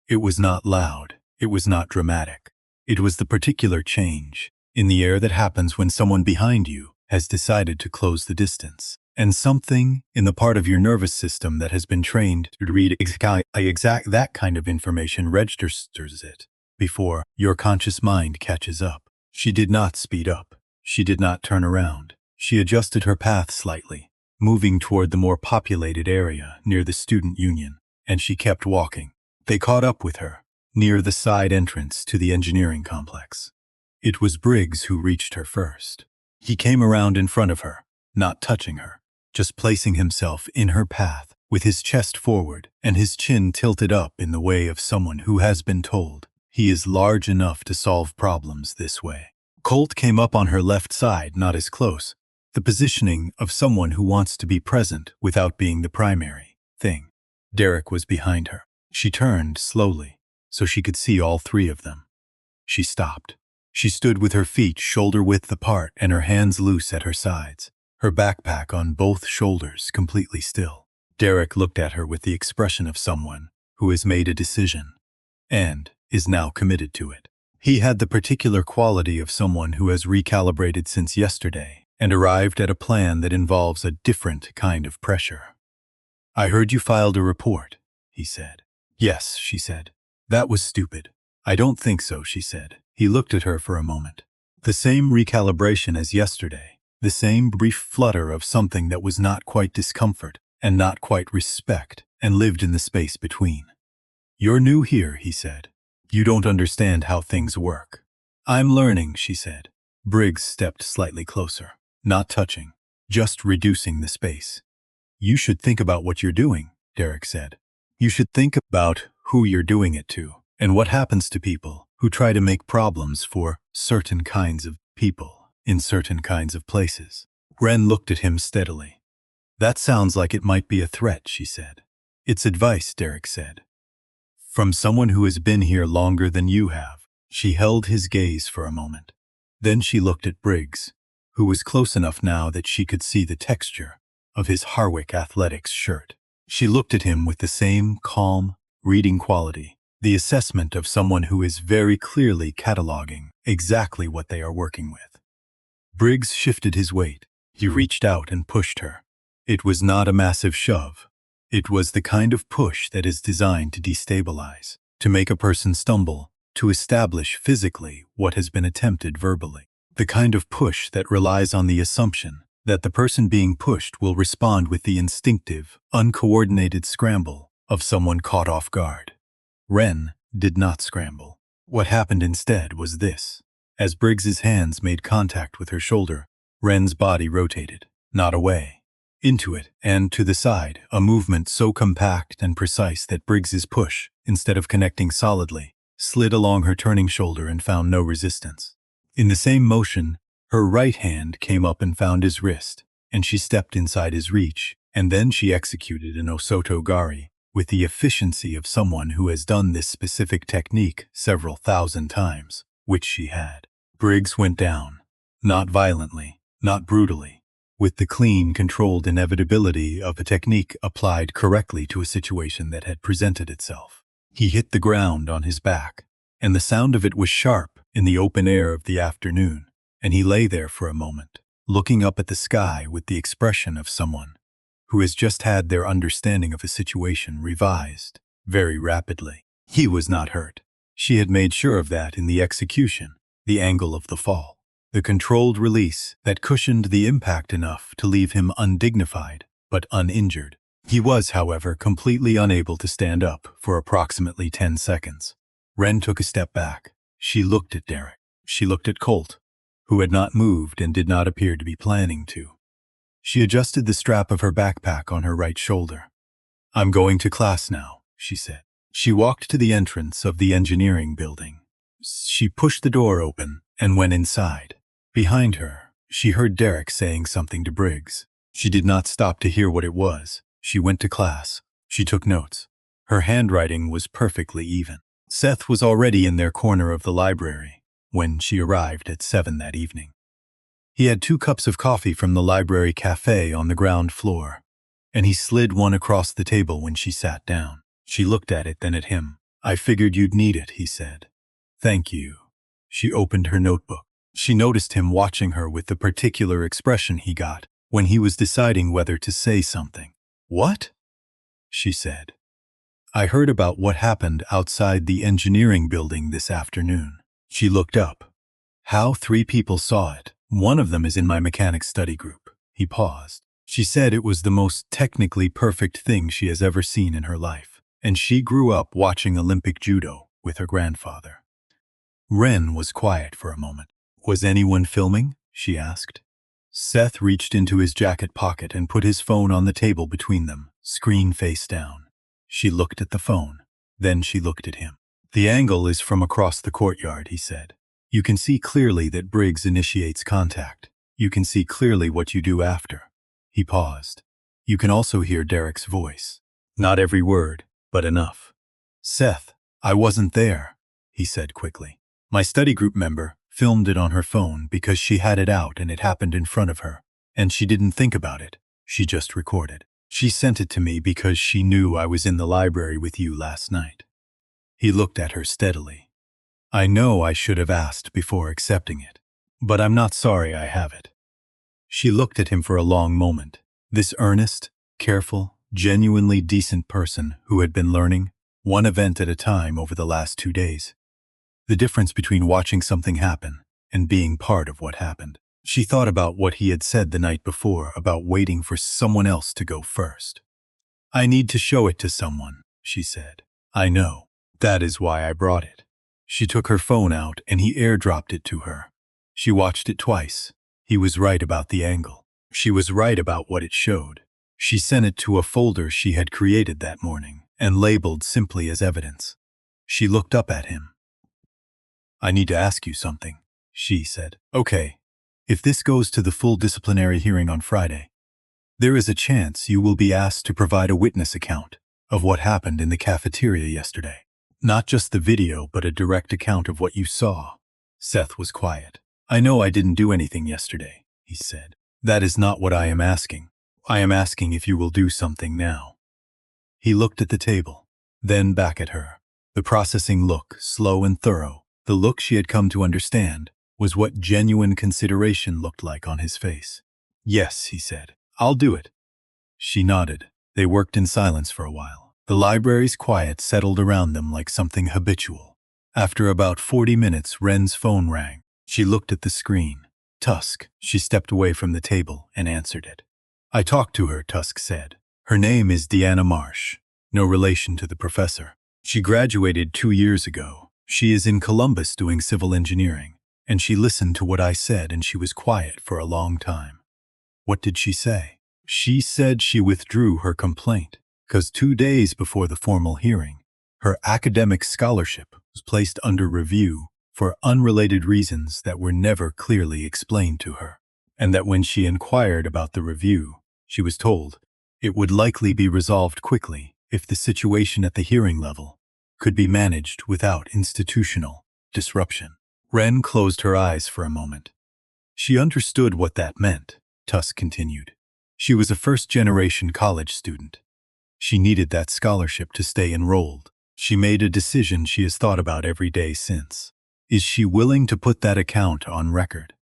D: It was not loud. It was not dramatic. It was the particular change in the air that happens when someone behind you has decided to close the distance, and something in the part of your nervous system that has been trained to read that kind of information registers it before your conscious mind catches up. She did not speed up. She did not turn around. She adjusted her path slightly, moving toward the more populated area near the student union, and she kept walking. They caught up with her, near the side entrance to the engineering complex. It was Briggs who reached her first. He came around in front of her, not touching her, just placing himself in her path with his chest forward and his chin tilted up in the way of someone who has been told he is large enough to solve problems this way. Colt came up on her left side, not as close, the positioning of someone who wants to be present without being the primary thing. Derek was behind her. She turned slowly so she could see all 3 of them. She stopped. She stood with her feet shoulder-width apart and her hands loose at her sides, her backpack on both shoulders completely still. Derek looked at her with the expression of someone who has made a decision and is now committed to it. He had the particular quality of someone who has recalibrated since yesterday and arrived at a plan that involves a different kind of pressure. "I heard you filed a report," he said. "Yes," she said. "That was stupid." "I don't think so," she said. He looked at her for a moment. The same recalibration as yesterday, the same brief flutter of something that was not quite discomfort and not quite respect and lived in the space between. "You're new here," he said. "You don't understand how things work." "I'm learning," she said. Briggs stepped slightly closer, not touching, just reducing the space. "You should think about what you're doing," Derek said. "You should think about who you're doing it to and what happens to people who try to make problems for certain kinds of people in certain kinds of places." Wren looked at him steadily. "That sounds like it might be a threat," she said. It's advice, Derek said. From someone who has been here longer than you have. She held his gaze for a moment. Then she looked at Briggs, who was close enough now that she could see the texture of his Harwick Athletics shirt. She looked at him with the same calm, reading quality, the assessment of someone who is very clearly cataloging exactly what they are working with. Briggs shifted his weight. He reached out and pushed her. It was not a massive shove. It was the kind of push that is designed to destabilize, to make a person stumble, to establish physically what has been attempted verbally. The kind of push that relies on the assumption that the person being pushed will respond with the instinctive, uncoordinated scramble of someone caught off guard. Wren did not scramble. What happened instead was this. As Briggs's hands made contact with her shoulder, Wren's body rotated, not away, into it and to the side, a movement so compact and precise that Briggs's push, instead of connecting solidly, slid along her turning shoulder and found no resistance. In the same motion, her right hand came up and found his wrist, and she stepped inside his reach, and then she executed an Osoto Gari with the efficiency of someone who has done this specific technique several thousand times, which she had. Briggs went down, not violently, not brutally, with the clean, controlled inevitability of a technique applied correctly to a situation that had presented itself. He hit the ground on his back, and the sound of it was sharp in the open air of the afternoon, and he lay there for a moment, looking up at the sky with the expression of someone who has just had their understanding of a situation revised very rapidly. He was not hurt. She had made sure of that in the execution, the angle of the fall. The controlled release that cushioned the impact enough to leave him undignified but uninjured. He was, however, completely unable to stand up for approximately 10 seconds. Wren took a step back. She looked at Derek. She looked at Colt, who had not moved and did not appear to be planning to. She adjusted the strap of her backpack on her right shoulder. "I'm going to class now," she said. She walked to the entrance of the engineering building. She pushed the door open and went inside. Behind her, she heard Derek saying something to Briggs. She did not stop to hear what it was. She went to class. She took notes. Her handwriting was perfectly even. Seth was already in their corner of the library when she arrived at 7 that evening. He had 2 cups of coffee from the library cafe on the ground floor, and he slid one across the table when she sat down. She looked at it, then at him. "I figured you'd need it," he said. "Thank you." She opened her notebook. She noticed him watching her with the particular expression he got when he was deciding whether to say something. "What?" she said. "I heard about what happened outside the engineering building this afternoon." She looked up. "How 3 people saw it. One of them is in my mechanics study group." He paused. She said it was the most technically perfect thing she has ever seen in her life, and she grew up watching Olympic judo with her grandfather. Wren was quiet for a moment. "Was anyone filming?" she asked. Seth reached into his jacket pocket and put his phone on the table between them, screen face down. She looked at the phone. Then she looked at him. "The angle is from across the courtyard," he said. "You can see clearly that Briggs initiates contact. You can see clearly what you do after." He paused. "You can also hear Derek's voice. Not every word, but enough." "Seth, I wasn't there," he said quickly. "My study group member filmed it on her phone because she had it out and it happened in front of her, and she didn't think about it. She just recorded. She sent it to me because she knew I was in the library with you last night." He looked at her steadily. "I know I should have asked before accepting it, but I'm not sorry I have it." She looked at him for a long moment. This earnest, careful, genuinely decent person who had been learning, one event at a time over the last 2 days. The difference between watching something happen and being part of what happened. She thought about what he had said the night before about waiting for someone else to go first. "I need to show it to someone," she said. "I know. That is why I brought it." She took her phone out and he airdropped it to her. She watched it twice. He was right about the angle. She was right about what it showed. She sent it to a folder she had created that morning and labeled simply as evidence. She looked up at him. "I need to ask you something," she said. "Okay. If this goes to the full disciplinary hearing on Friday, there is a chance you will be asked to provide a witness account of what happened in the cafeteria yesterday. Not just the video, but a direct account of what you saw. Seth was quiet. I know I didn't do anything yesterday, he said. That is not what I am asking. I am asking if you will do something now. He looked at the table, then back at her. The processing look, slow and thorough, the look she had come to understand, was what genuine consideration looked like on his face. Yes, he said. I'll do it. She nodded. They worked in silence for a while. The library's quiet settled around them like something habitual. After about 40 minutes, Wren's phone rang. She looked at the screen. Tusk. She stepped away from the table and answered it. I talked to her, Tusk said. Her name is Deanna Marsh. No relation to the professor. She graduated 2 years ago. She is in Columbus doing civil engineering. And she listened to what I said, and she was quiet for a long time. What did she say? She said she withdrew her complaint, because 2 days before the formal hearing, her academic scholarship was placed under review for unrelated reasons that were never clearly explained to her, and that when she inquired about the review, she was told it would likely be resolved quickly if the situation at the hearing level could be managed without institutional disruption. Wren closed her eyes for a moment. She understood what that meant, Tusk continued. She was a first-generation college student. She needed that scholarship to stay enrolled. She made a decision she has thought about every day since. Is she willing to put that account on record?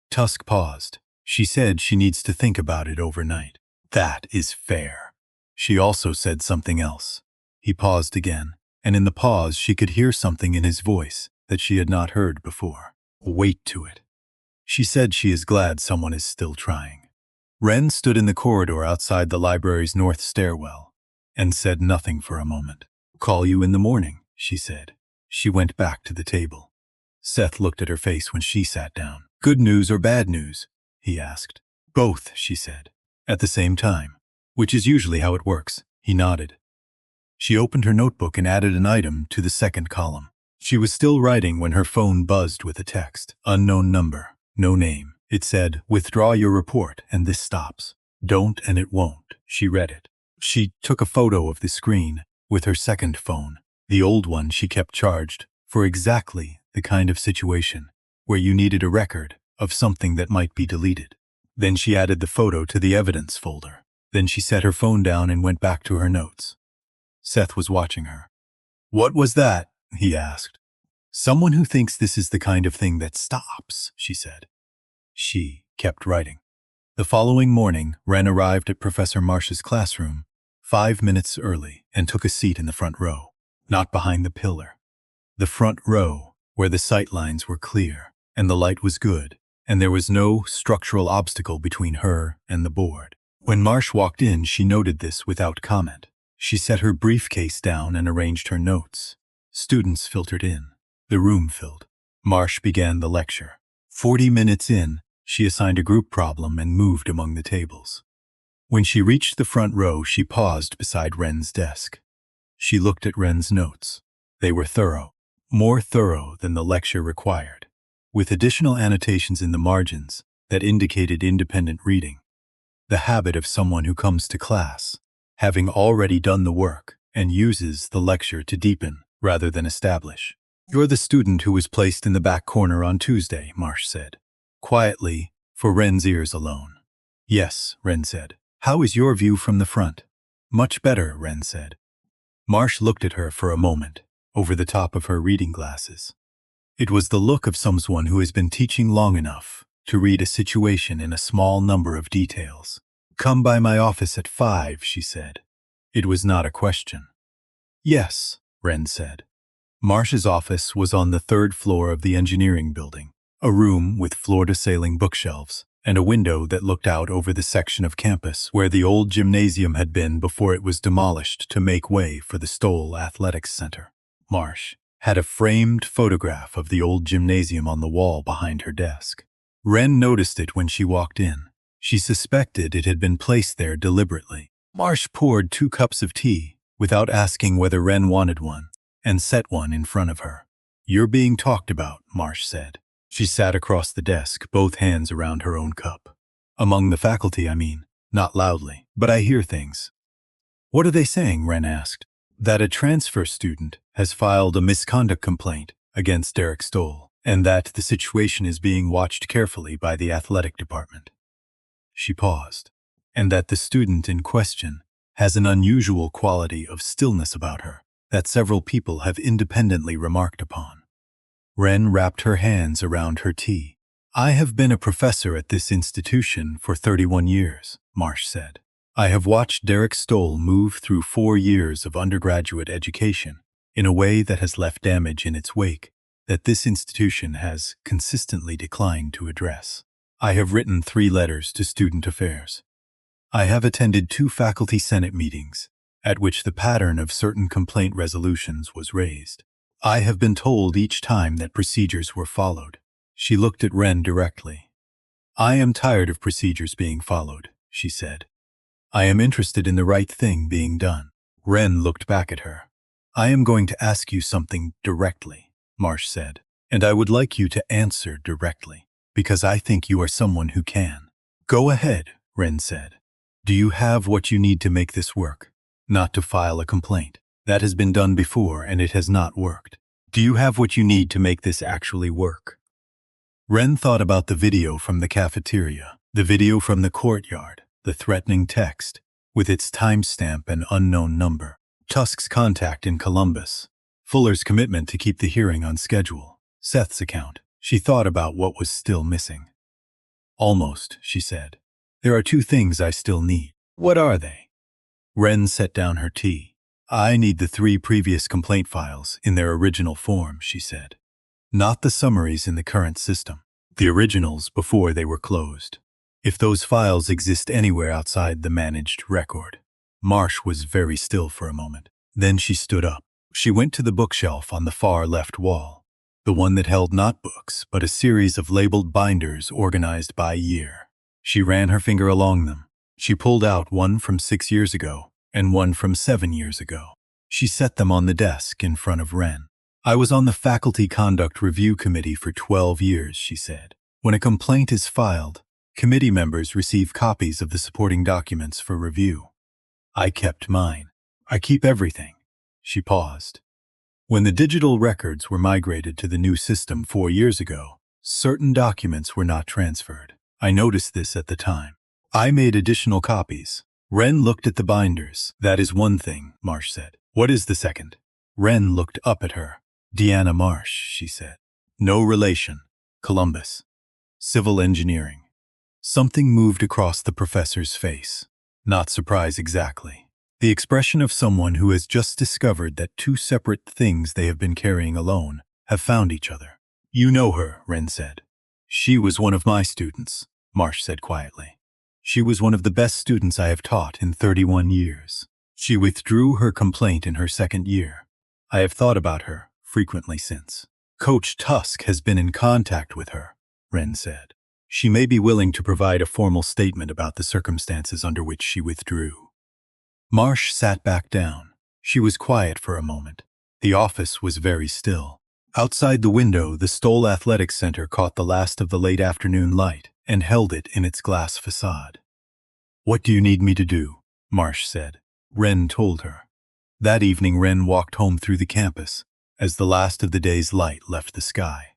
D: Tusk paused. She said she needs to think about it overnight. That is fair. She also said something else. He paused again, and in the pause she could hear something in his voice that she had not heard before. Weight to it. She said she is glad someone is still trying. Wren stood in the corridor outside the library's north stairwell and said nothing for a moment. Call you in the morning, she said. She went back to the table. Seth looked at her face when she sat down. Good news or bad news? He asked. Both, she said, at the same time, which is usually how it works. He nodded. She opened her notebook and added an item to the second column. She was still writing when her phone buzzed with a text. Unknown number, no name. It said, withdraw your report, and this stops. Don't and it won't. She read it. She took a photo of the screen with her second phone, the old one she kept charged, for exactly the kind of situation where you needed a record of something that might be deleted. Then she added the photo to the evidence folder. Then she set her phone down and went back to her notes. Seth was watching her. What was that? He asked. Someone who thinks this is the kind of thing that stops, she said. She kept writing. The following morning, Wren arrived at Professor Marsh's classroom 5 minutes early and took a seat in the front row, not behind the pillar. The front row, where the sight lines were clear and the light was good, and there was no structural obstacle between her and the board. When Marsh walked in, she noted this without comment. She set her briefcase down and arranged her notes. Students filtered in. The room filled. Marsh began the lecture. 40 minutes in, she assigned a group problem and moved among the tables. When she reached the front row, she paused beside Wren's desk. She looked at Wren's notes. They were thorough, more thorough than the lecture required, with additional annotations in the margins that indicated independent reading, the habit of someone who comes to class, having already done the work and uses the lecture to deepen rather than establish. You're the student who was placed in the back corner on Tuesday, Marsh said, quietly, for Wren's ears alone. Yes, Wren said. How is your view from the front? Much better, Wren said. Marsh looked at her for a moment, over the top of her reading glasses. It was the look of someone who has been teaching long enough to read a situation in a small number of details. Come by my office at 5, she said. It was not a question. Yes, Wren said. Marsh's office was on the 3rd floor of the engineering building, a room with floor-to-ceiling bookshelves and a window that looked out over the section of campus where the old gymnasium had been before it was demolished to make way for the Stoll Athletics Center. Marsh had a framed photograph of the old gymnasium on the wall behind her desk. Wren noticed it when she walked in. She suspected it had been placed there deliberately. Marsh poured 2 cups of tea without asking whether Wren wanted one and set one in front of her. You're being talked about, Marsh said. She sat across the desk, both hands around her own cup. Among the faculty, I mean. Not loudly, but I hear things. What are they saying? Wren asked. That a transfer student has filed a misconduct complaint against Derek Stoll, and that the situation is being watched carefully by the athletic department. She paused. And that the student in question has an unusual quality of stillness about her that several people have independently remarked upon. Wren wrapped her hands around her tea. I have been a professor at this institution for 31 years, Marsh said. I have watched Derek Stoll move through 4 years of undergraduate education in a way that has left damage in its wake that this institution has consistently declined to address. I have written 3 letters to Student Affairs. I have attended 2 faculty senate meetings at which the pattern of certain complaint resolutions was raised. I have been told each time that procedures were followed. She looked at Wren directly. I am tired of procedures being followed, she said. I am interested in the right thing being done. Wren looked back at her. I am going to ask you something directly, Marsh said, and I would like you to answer directly, because I think you are someone who can. Go ahead, Wren said. Do you have what you need to make this work? Not to file a complaint. That has been done before and it has not worked. Do you have what you need to make this actually work? Wren thought about the video from the cafeteria, the video from the courtyard, the threatening text, with its timestamp and unknown number, Tusk's contact in Columbus, Fuller's commitment to keep the hearing on schedule, Seth's account. She thought about what was still missing. Almost, she said. There are 2 things I still need. What are they? Wren set down her tea. I need the 3 previous complaint files in their original form, she said. Not the summaries in the current system. The originals before they were closed. If those files exist anywhere outside the managed record. Marsh was very still for a moment. Then she stood up. She went to the bookshelf on the far left wall, the one that held not books, but a series of labeled binders organized by year. She ran her finger along them. She pulled out one from 6 years ago and one from 7 years ago. She set them on the desk in front of Wren. I was on the Faculty Conduct Review Committee for 12 years, she said. When a complaint is filed, committee members receive copies of the supporting documents for review. I kept mine. I keep everything. She paused. When the digital records were migrated to the new system 4 years ago, certain documents were not transferred. I noticed this at the time. I made additional copies. Wren looked at the binders. That is one thing, Marsh said. What is the second? Wren looked up at her. Deanna Marsh, she said. No relation. Columbus. Civil engineering. Something moved across the professor's face. Not surprise exactly. The expression of someone who has just discovered that 2 separate things they have been carrying alone have found each other. You know her, Wren said. She was one of my students, Marsh said quietly. She was one of the best students I have taught in 31 years. She withdrew her complaint in her 2nd year. I have thought about her frequently since. Coach Tusk has been in contact with her, Wren said. She may be willing to provide a formal statement about the circumstances under which she withdrew. Marsh sat back down. She was quiet for a moment. The office was very still. Outside the window, the Stoll Athletic Center caught the last of the late afternoon light and held it in its glass facade. What do you need me to do? Marsh said. Wren told her. That evening, Wren walked home through the campus as the last of the day's light left the sky.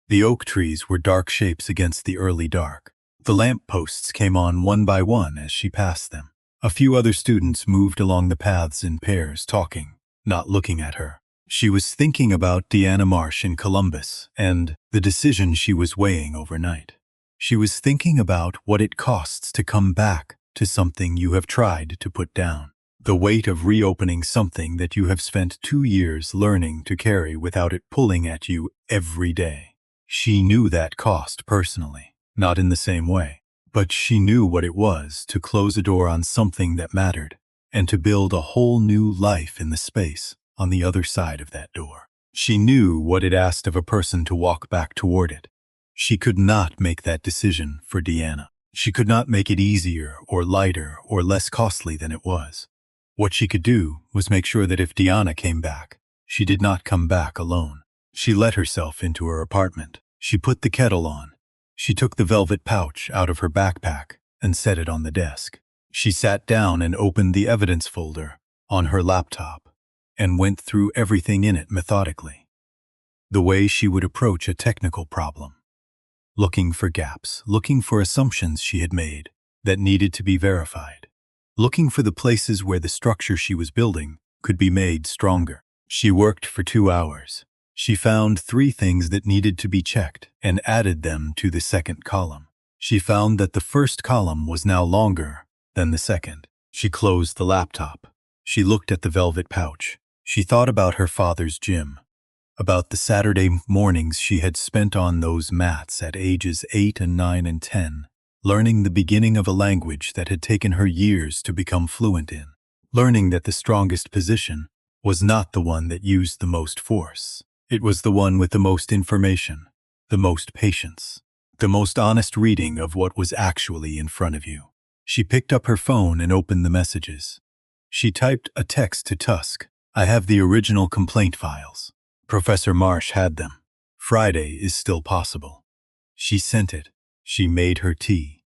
D: The oak trees were dark shapes against the early dark. The lamp posts came on one by one as she passed them. A few other students moved along the paths in pairs, talking, not looking at her. She was thinking about Deanna Marsh in Columbus and the decision she was weighing overnight. She was thinking about what it costs to come back to something you have tried to put down. The weight of reopening something that you have spent 2 years learning to carry without it pulling at you every day. She knew that cost personally, not in the same way, but she knew what it was to close a door on something that mattered and to build a whole new life in the space on the other side of that door. She knew what it asked of a person to walk back toward it. She could not make that decision for Deanna. She could not make it easier or lighter or less costly than it was. What she could do was make sure that if Deanna came back, she did not come back alone. She let herself into her apartment. She put the kettle on. She took the velvet pouch out of her backpack and set it on the desk. She sat down and opened the evidence folder on her laptop and went through everything in it methodically, the way she would approach a technical problem, looking for gaps, looking for assumptions she had made that needed to be verified, looking for the places where the structure she was building could be made stronger. She worked for 2 hours. She found 3 things that needed to be checked and added them to the second column. She found that the first column was now longer than the second. She closed the laptop. She looked at the velvet pouch. She thought about her father's gym, about the Saturday mornings she had spent on those mats at ages 8 and 9 and 10, learning the beginning of a language that had taken her years to become fluent in, learning that the strongest position was not the one that used the most force. It was the one with the most information, the most patience, the most honest reading of what was actually in front of you. She picked up her phone and opened the messages. She typed a text to Tusk. I have the original complaint files. Professor Marsh had them. Friday is still possible. She sent it. She made her tea.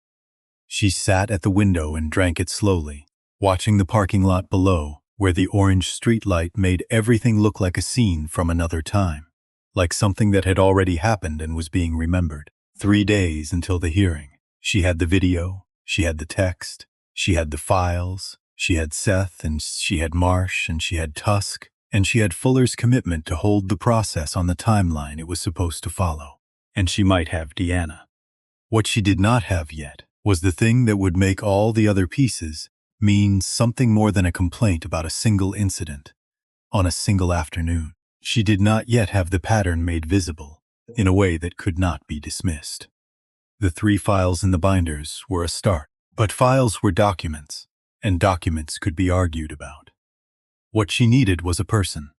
D: She sat at the window and drank it slowly, watching the parking lot below, where the orange streetlight made everything look like a scene from another time, like something that had already happened and was being remembered. 3 days until the hearing. She had the video, she had the text, she had the files, she had Seth, and she had Marsh, and she had Tusk, and she had Fuller's commitment to hold the process on the timeline it was supposed to follow. And she might have Deanna. What she did not have yet was the thing that would make all the other pieces mean something more than a complaint about a single incident on a single afternoon. She did not yet have the pattern made visible in a way that could not be dismissed. The 3 files in the binders were a start, but files were documents, and documents could be argued about. What she needed was a person,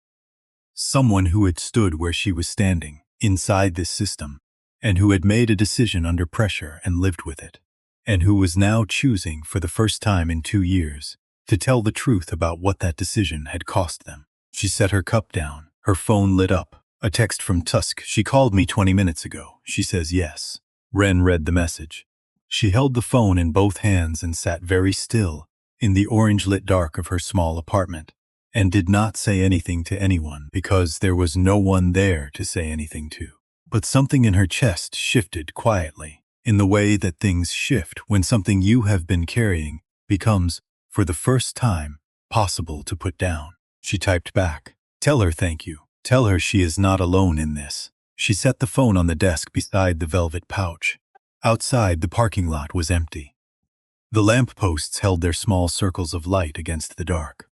D: someone who had stood where she was standing, inside this system, and who had made a decision under pressure and lived with it, and who was now choosing for the first time in 2 years to tell the truth about what that decision had cost them. She set her cup down. Her phone lit up. A text from Tusk. She called me 20 minutes ago. She says yes. Ren read the message. She held the phone in both hands and sat very still in the orange-lit dark of her small apartment, and did not say anything to anyone because there was no one there to say anything to. But something in her chest shifted quietly, in the way that things shift when something you have been carrying becomes, for the first time, possible to put down. She typed back, "Tell her thank you. Tell her she is not alone in this." She set the phone on the desk beside the velvet pouch. Outside, the parking lot was empty. The lampposts held their small circles of light against the dark.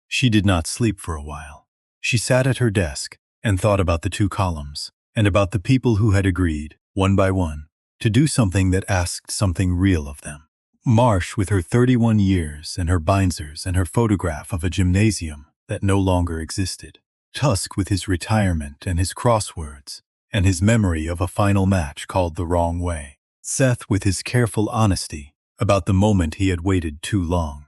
D: She did not sleep for a while. She sat at her desk and thought about the 2 columns, and about the people who had agreed, one by one, to do something that asked something real of them. Marsh, with her 31 years and her binders and her photograph of a gymnasium that no longer existed. Tusk, with his retirement and his crosswords and his memory of a final match called the wrong way. Seth, with his careful honesty about the moment he had waited too long.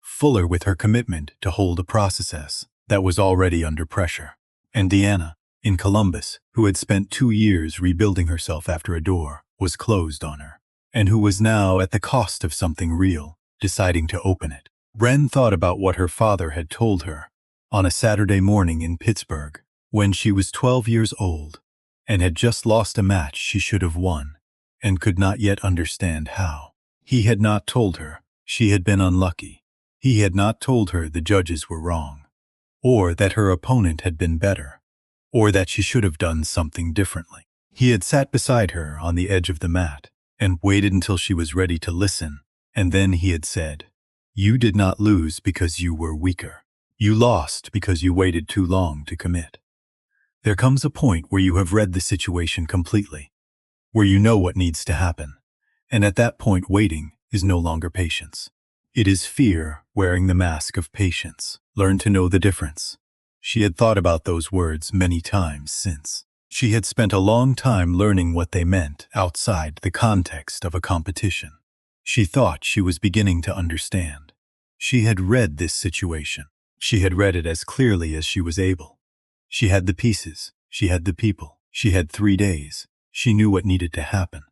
D: Fuller, with her commitment to hold a process that was already under pressure. And Deanna, in Columbus, who had spent 2 years rebuilding herself after a door was closed on her, and who was now, at the cost of something real, deciding to open it. Ren thought about what her father had told her on a Saturday morning in Pittsburgh, when she was 12 years old and had just lost a match she should have won and could not yet understand how. He had not told her she had been unlucky. He had not told her the judges were wrong, or that her opponent had been better, or that she should have done something differently. He had sat beside her on the edge of the mat and waited until she was ready to listen, and then he had said, "You did not lose because you were weaker. You lost because you waited too long to commit." There comes a point where you have read the situation completely, where you know what needs to happen, and at that point waiting is no longer patience. It is fear wearing the mask of patience. Learn to know the difference. She had thought about those words many times since. She had spent a long time learning what they meant outside the context of a competition. She thought she was beginning to understand. She had read this situation. She had read it as clearly as she was able. She had the pieces. She had the people. She had 3 days. She knew what needed to happen.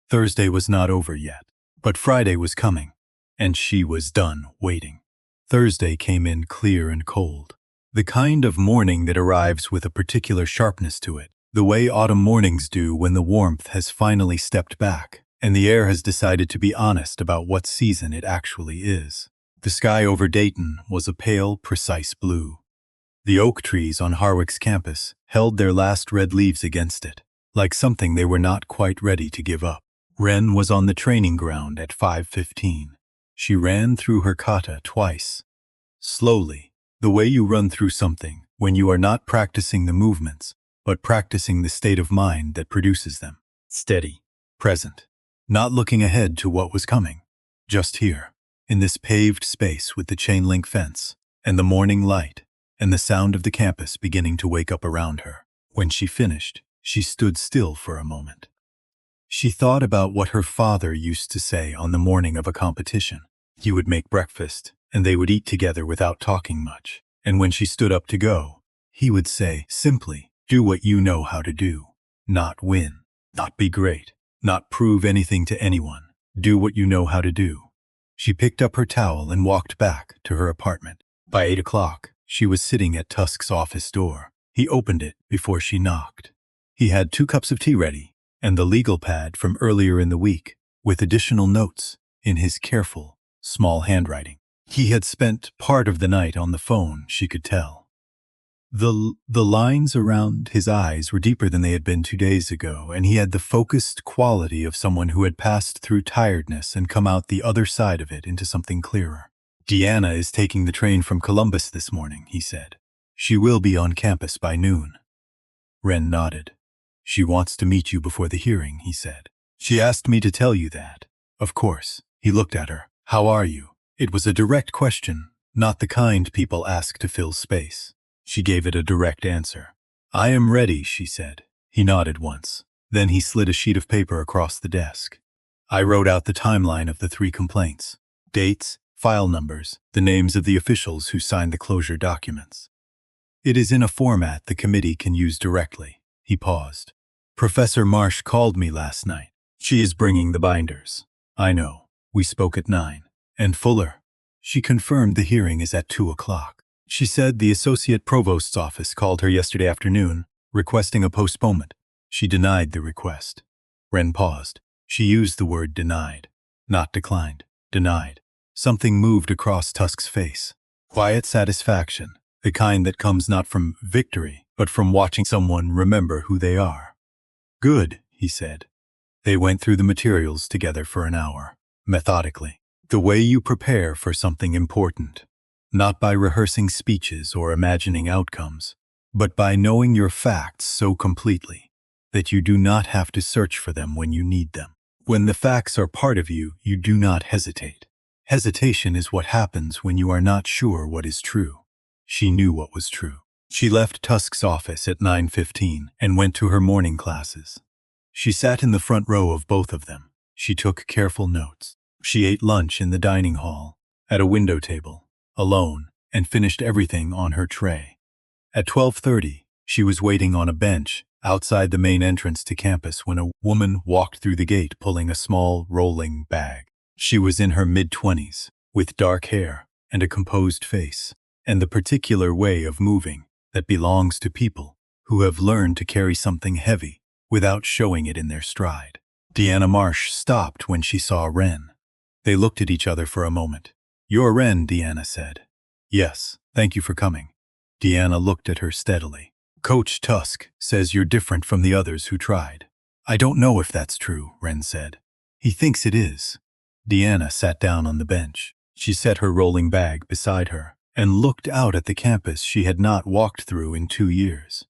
D: Thursday was not over yet, but Friday was coming. and she was done waiting. Thursday came in clear and cold. The kind of morning that arrives with a particular sharpness to it, the way autumn mornings do when the warmth has finally stepped back, and the air has decided to be honest about what season it actually is. The sky over Dayton was a pale, precise blue. The oak trees on Harwick's campus held their last red leaves against it, like something they were not quite ready to give up. Wren was on the training ground at 5:15. She ran through her kata twice. Slowly, the way you run through something when you are not practicing the movements, but practicing the state of mind that produces them. Steady, present, not looking ahead to what was coming. Just here, in this paved space with the chain link fence, and the morning light, and the sound of the campus beginning to wake up around her. When she finished, she stood still for a moment. She thought about what her father used to say on the morning of a competition. He would make breakfast, and they would eat together without talking much. And when she stood up to go, he would say simply, "Do what you know how to do. Not win, not be great, not prove anything to anyone. Do what you know how to do." She picked up her towel and walked back to her apartment. By 8 o'clock, she was sitting at Tusk's office door. He opened it before she knocked. He had 2 cups of tea ready, and the legal pad from earlier in the week, with additional notes in his careful, small handwriting. He had spent part of the night on the phone, she could tell. The lines around his eyes were deeper than they had been 2 days ago, and he had the focused quality of someone who had passed through tiredness and come out the other side of it into something clearer. "Deanna is taking the train from Columbus this morning," he said. "She will be on campus by noon." Wren nodded. "She wants to meet you before the hearing," he said. "She asked me to tell you that." "Of course." He looked at her. "How are you?" It was a direct question, not the kind people ask to fill space. She gave it a direct answer. "I am ready," she said. He nodded once. Then he slid a sheet of paper across the desk. "I wrote out the timeline of the 3 complaints. Dates, file numbers, the names of the officials who signed the closure documents. It is in a format the committee can use directly." He paused. "Professor Marsh called me last night. She is bringing the binders." "I know. We spoke at 9. And Fuller?" "She confirmed the hearing is at 2 o'clock. She said the Associate Provost's office called her yesterday afternoon, requesting a postponement. She denied the request." Wren paused. She used the word denied. Not declined. Denied. Something moved across Tusk's face. Quiet satisfaction, the kind that comes not from victory, but from watching someone remember who they are. "Good," he said. They went through the materials together for an hour, methodically. The way you prepare for something important. Not by rehearsing speeches or imagining outcomes, but by knowing your facts so completely that you do not have to search for them when you need them. When the facts are part of you, you do not hesitate. Hesitation is what happens when you are not sure what is true. She knew what was true. She left Tusk's office at 9:15 and went to her morning classes. She sat in the front row of both of them. She took careful notes. She ate lunch in the dining hall, at a window table, alone, and finished everything on her tray. At 12:30, she was waiting on a bench outside the main entrance to campus when a woman walked through the gate pulling a small, rolling bag. She was in her mid-20s, with dark hair and a composed face, and the particular way of moving that belongs to people who have learned to carry something heavy without showing it in their stride. Deanna Marsh stopped when she saw Wren. They looked at each other for a moment. "You're Wren," Deanna said. "Yes, thank you for coming." Deanna looked at her steadily. "Coach Tusk says you're different from the others who tried." "I don't know if that's true," Wren said. "He thinks it is." Deanna sat down on the bench. She set her rolling bag beside her and looked out at the campus she had not walked through in 2 years.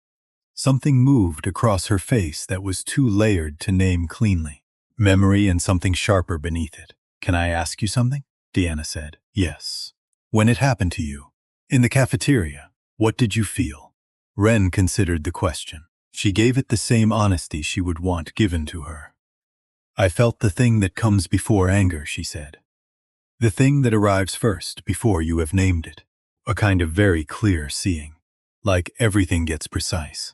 D: Something moved across her face that was too layered to name cleanly. Memory and something sharper beneath it. "Can I ask you something?" Deanna said. "Yes." "When it happened to you, in the cafeteria, what did you feel?" Wren considered the question. She gave it the same honesty she would want given to her. "I felt the thing that comes before anger," she said. "The thing that arrives first before you have named it. A kind of very clear seeing. Like everything gets precise."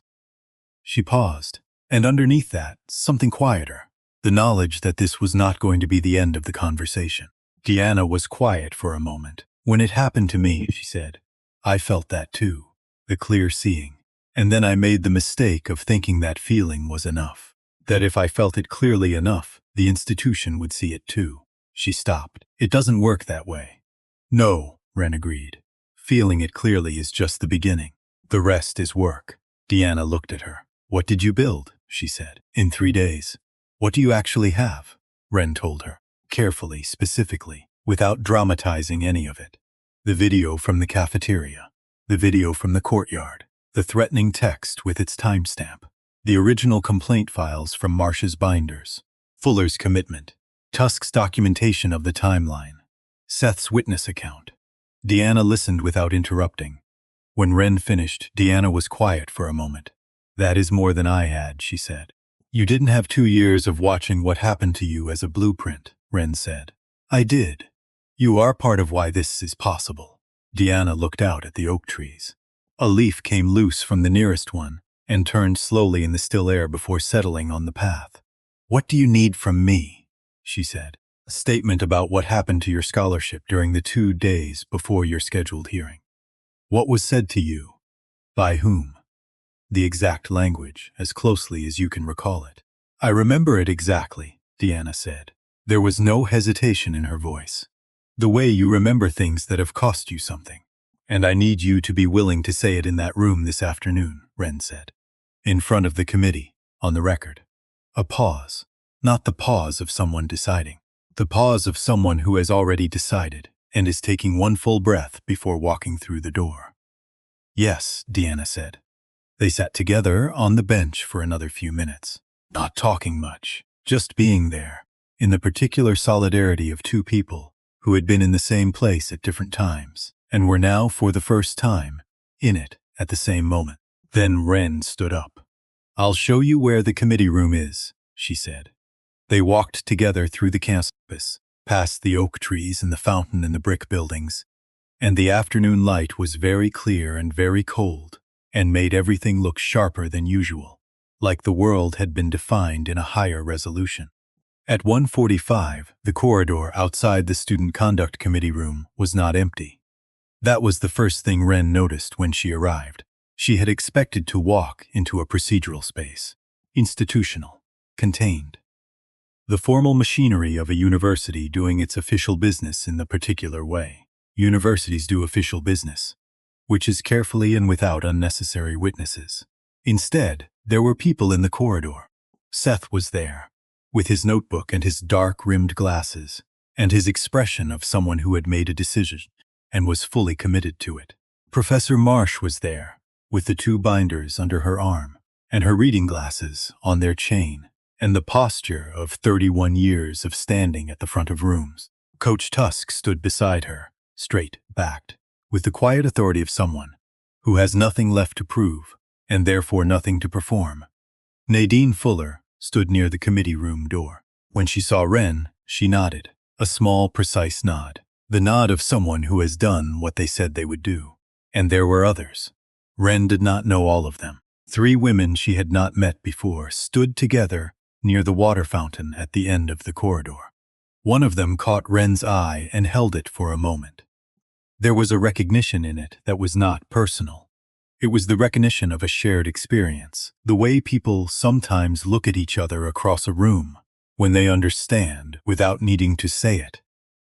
D: She paused, and underneath that, something quieter. The knowledge that this was not going to be the end of the conversation. Deanna was quiet for a moment. When it happened to me, she said, I felt that too, the clear seeing. And then I made the mistake of thinking that feeling was enough. That if I felt it clearly enough, the institution would see it too. She stopped. It doesn't work that way. No, Ren agreed. Feeling it clearly is just the beginning. The rest is work. Deanna looked at her. What did you build? She said. In 3 days. What do you actually have? Ren told her. Carefully, specifically, without dramatizing any of it. The video from the cafeteria. The video from the courtyard. The threatening text with its timestamp. The original complaint files from Marsh's binders. Fuller's commitment. Tusk's documentation of the timeline. Seth's witness account. Deanna listened without interrupting. When Ren finished, Deanna was quiet for a moment. That is more than I had, she said. You didn't have 2 years of watching what happened to you as a blueprint, Ren said. I did. You are part of why this is possible. Deanna looked out at the oak trees. A leaf came loose from the nearest one and turned slowly in the still air before settling on the path. What do you need from me? She said. A statement about what happened to your scholarship during the 2 days before your scheduled hearing. What was said to you? By whom? The exact language, as closely as you can recall it. I remember it exactly, Deanna said. There was no hesitation in her voice. The way you remember things that have cost you something. And I need you to be willing to say it in that room this afternoon, Ren said. In front of the committee, on the record. A pause. Not the pause of someone deciding. The pause of someone who has already decided and is taking one full breath before walking through the door. Yes, Deanna said. They sat together on the bench for another few minutes, not talking much, just being there, in the particular solidarity of 2 people who had been in the same place at different times and were now, for the first time, in it at the same moment. Then Ren stood up. I'll show you where the committee room is, she said. They walked together through the campus, past the oak trees and the fountain in the brick buildings, and the afternoon light was very clear and very cold, and made everything look sharper than usual, like the world had been defined in a higher resolution. At 1:45, the corridor outside the Student Conduct Committee room was not empty. That was the first thing Ren noticed when she arrived. She had expected to walk into a procedural space, institutional, contained. The formal machinery of a university doing its official business in the particular way. Universities do official business, which is carefully and without unnecessary witnesses. Instead, there were people in the corridor. Seth was there, with his notebook and his dark-rimmed glasses, and his expression of someone who had made a decision and was fully committed to it. Professor Marsh was there, with the 2 binders under her arm, and her reading glasses on their chain, and the posture of 31 years of standing at the front of rooms. Coach Tusk stood beside her, straight-backed, with the quiet authority of someone who has nothing left to prove and therefore nothing to perform. Nadine Fuller stood near the committee room door. When she saw Ren, she nodded, a small, precise nod, the nod of someone who has done what they said they would do. And there were others. Ren did not know all of them. 3 women she had not met before stood together near the water fountain at the end of the corridor. One of them caught Ren's eye and held it for a moment. There was a recognition in it that was not personal. It was the recognition of a shared experience, the way people sometimes look at each other across a room when they understand, without needing to say it,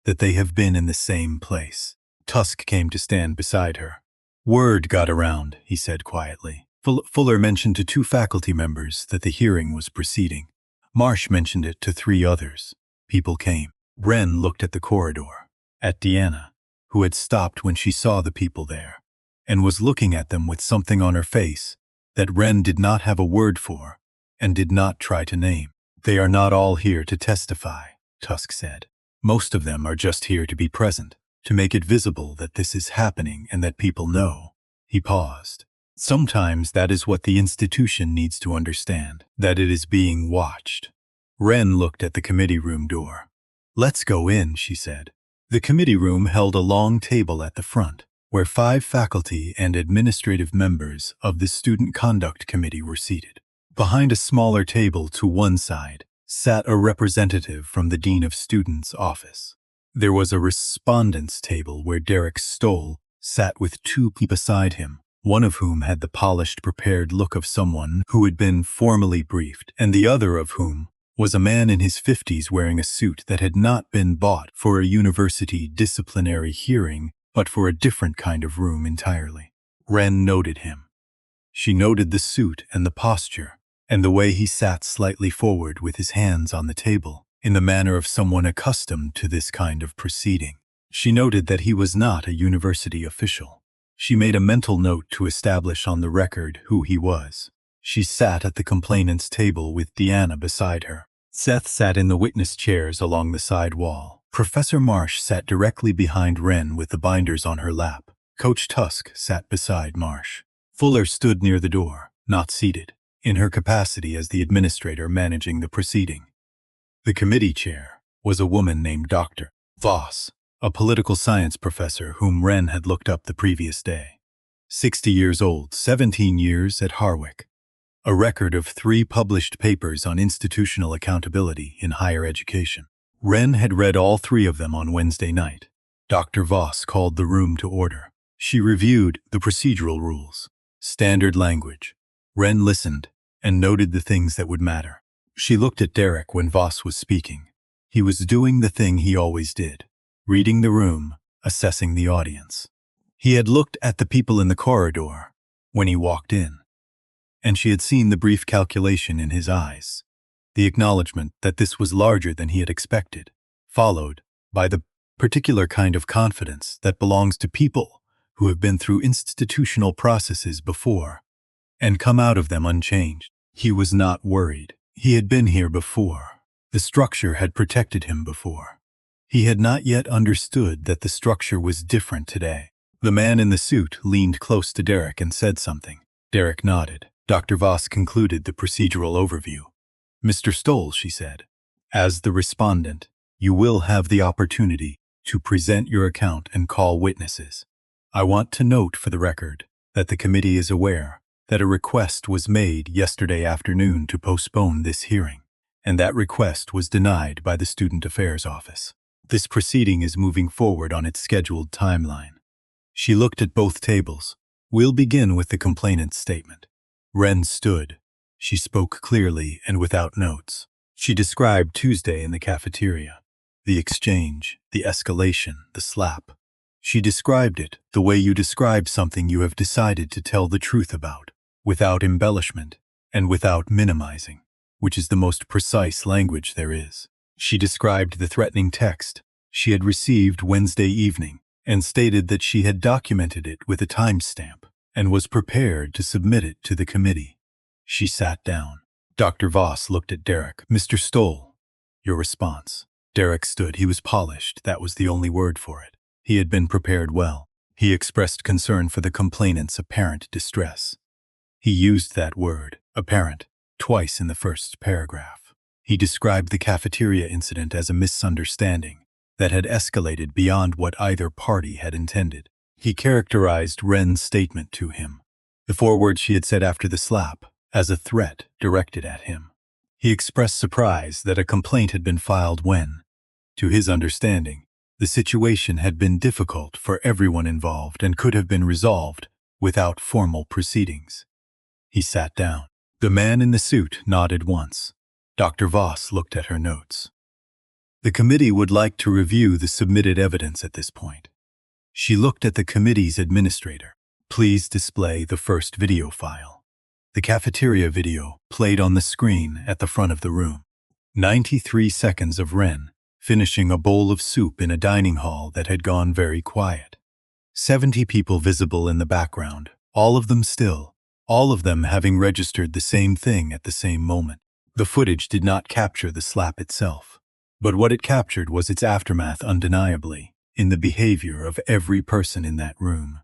D: that they have been in the same place. Tusk came to stand beside her. Word got around, he said quietly. Fuller mentioned to 2 faculty members that the hearing was proceeding. Marsh mentioned it to 3 others. People came. Ren looked at the corridor, at Deanna, who had stopped when she saw the people there, and was looking at them with something on her face that Ren did not have a word for and did not try to name. They are not all here to testify, Tusk said. Most of them are just here to be present, to make it visible that this is happening and that people know. He paused. Sometimes that is what the institution needs to understand, that it is being watched. Ren looked at the committee room door. Let's go in, she said. The committee room held a long table at the front, where 5 faculty and administrative members of the Student Conduct Committee were seated. Behind a smaller table to one side sat a representative from the Dean of Students' office. There was a respondents table where Derek Stoll sat with two people beside him, one of whom had the polished, prepared look of someone who had been formally briefed, and the other of whom was a man in his 50s wearing a suit that had not been bought for a university disciplinary hearing, but for a different kind of room entirely. Wren noted him. She noted the suit and the posture, and the way he sat slightly forward with his hands on the table, in the manner of someone accustomed to this kind of proceeding. She noted that he was not a university official. She made a mental note to establish on the record who he was. She sat at the complainant's table with Deanna beside her. Seth sat in the witness chairs along the side wall. Professor Marsh sat directly behind Wren with the binders on her lap. Coach Tusk sat beside Marsh. Fuller stood near the door, not seated, in her capacity as the administrator managing the proceeding. The committee chair was a woman named Dr. Voss, a political science professor whom Wren had looked up the previous day. 60 years old, 17 years at Harwick. A record of 3 published papers on institutional accountability in higher education. Wren had read all 3 of them on Wednesday night. Dr. Voss called the room to order. She reviewed the procedural rules. Standard language. Wren listened and noted the things that would matter. She looked at Derek when Voss was speaking. He was doing the thing he always did, reading the room, assessing the audience. He had looked at the people in the corridor when he walked in, and she had seen the brief calculation in his eyes, the acknowledgement that this was larger than he had expected, followed by the particular kind of confidence that belongs to people who have been through institutional processes before and come out of them unchanged. He was not worried. He had been here before. The structure had protected him before. He had not yet understood that the structure was different today. The man in the suit leaned close to Derek and said something. Derek nodded. Dr. Voss concluded the procedural overview. Mr. Stoll, she said, as the respondent, you will have the opportunity to present your account and call witnesses. I want to note for the record that the committee is aware that a request was made yesterday afternoon to postpone this hearing, and that request was denied by the Student Affairs Office. This proceeding is moving forward on its scheduled timeline. She looked at both tables. We'll begin with the complainant's statement. Wren stood. She spoke clearly and without notes. She described Tuesday in the cafeteria, the exchange, the escalation, the slap. She described it the way you describe something you have decided to tell the truth about, without embellishment and without minimizing, which is the most precise language there is. She described the threatening text she had received Wednesday evening and stated that she had documented it with a timestamp and was prepared to submit it to the committee. She sat down. Dr. Voss looked at Derek. Mr. Stoll, your response. Derek stood. He was polished. That was the only word for it. He had been prepared well. He expressed concern for the complainant's apparent distress. He used that word, apparent, twice in the first paragraph. He described the cafeteria incident as a misunderstanding that had escalated beyond what either party had intended. He characterized Wren's statement to him, the 4 words she had said after the slap, as a threat directed at him. He expressed surprise that a complaint had been filed when, to his understanding, the situation had been difficult for everyone involved and could have been resolved without formal proceedings. He sat down. The man in the suit nodded once. Dr. Voss looked at her notes. The committee would like to review the submitted evidence at this point. She looked at the committee's administrator. Please display the first video file. The cafeteria video played on the screen at the front of the room. 93 seconds of Wren finishing a bowl of soup in a dining hall that had gone very quiet. 70 people visible in the background, all of them still, all of them having registered the same thing at the same moment. The footage did not capture the slap itself, but what it captured was its aftermath undeniably, in the behavior of every person in that room.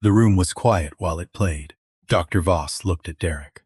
D: The room was quiet while it played. Dr. Voss looked at Derek.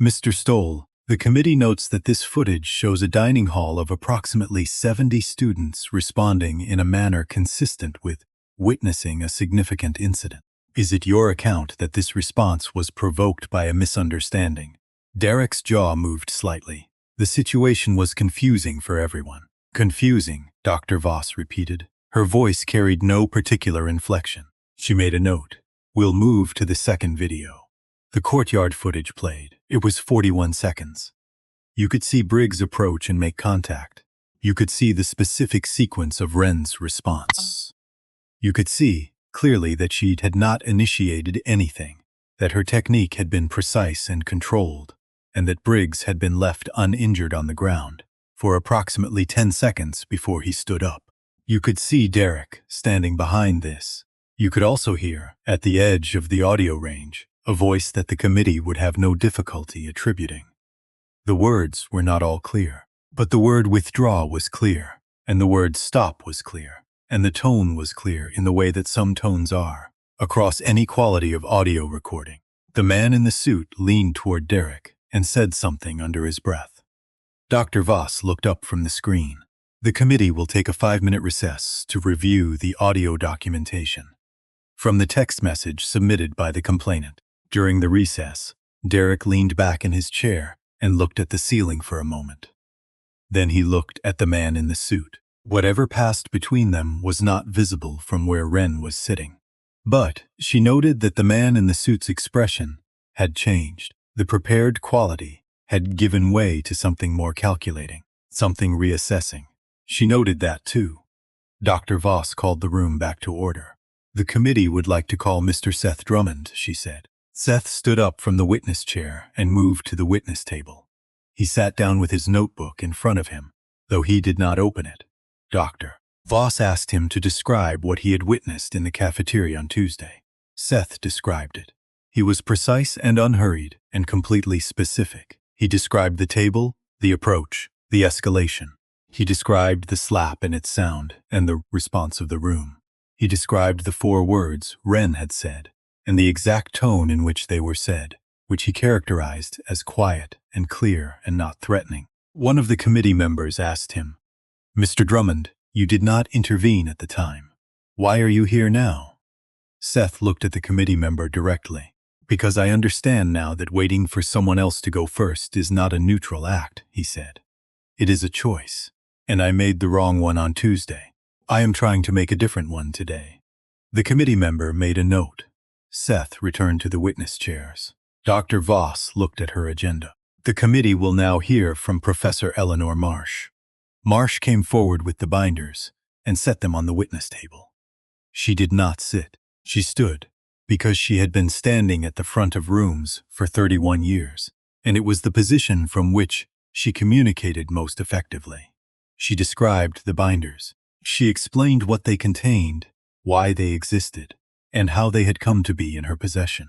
D: Mr. Stoll, the committee notes that this footage shows a dining hall of approximately 70 students responding in a manner consistent with witnessing a significant incident. Is it your account that this response was provoked by a misunderstanding? Derek's jaw moved slightly. The situation was confusing for everyone. Confusing Dr. Voss repeated. Her voice carried no particular inflection. She made a note. We'll move to the second video. The courtyard footage played. It was 41 seconds. You could see Briggs approach and make contact. You could see the specific sequence of Wren's response. You could see, clearly, that she had not initiated anything, that her technique had been precise and controlled, and that Briggs had been left uninjured on the ground for approximately 10 seconds before he stood up. You could see Derek standing behind this. You could also hear, at the edge of the audio range, a voice that the committee would have no difficulty attributing. The words were not all clear, but the word withdraw was clear, and the word stop was clear, and the tone was clear in the way that some tones are, across any quality of audio recording. The man in the suit leaned toward Derek and said something under his breath. Dr. Voss looked up from the screen. The committee will take a 5-minute recess to review the audio documentation. From the text message submitted by the complainant. During the recess, Derek leaned back in his chair and looked at the ceiling for a moment. Then he looked at the man in the suit. Whatever passed between them was not visible from where Wren was sitting. But she noted that the man in the suit's expression had changed. The prepared quality had given way to something more calculating, something reassessing. She noted that too. Dr. Voss called the room back to order. The committee would like to call Mr. Seth Drummond, she said. Seth stood up from the witness chair and moved to the witness table. He sat down with his notebook in front of him, though he did not open it. Dr. Voss asked him to describe what he had witnessed in the cafeteria on Tuesday. Seth described it. He was precise and unhurried and completely specific. He described the table, the approach, the escalation. He described the slap and its sound and the response of the room. He described the 4 words Wren had said and the exact tone in which they were said, which he characterized as quiet and clear and not threatening. One of the committee members asked him, "Mr. Drummond, you did not intervene at the time. Why are you here now?" Seth looked at the committee member directly. "Because I understand now that waiting for someone else to go first is not a neutral act," he said. "It is a choice, and I made the wrong one on Tuesday. I am trying to make a different one today." The committee member made a note. Seth returned to the witness chairs. Dr. Voss looked at her agenda. The committee will now hear from Professor Eleanor Marsh. Marsh came forward with the binders and set them on the witness table. She did not sit. She stood, because she had been standing at the front of rooms for 31 years, and it was the position from which she communicated most effectively. She described the binders. She explained what they contained, why they existed, and how they had come to be in her possession.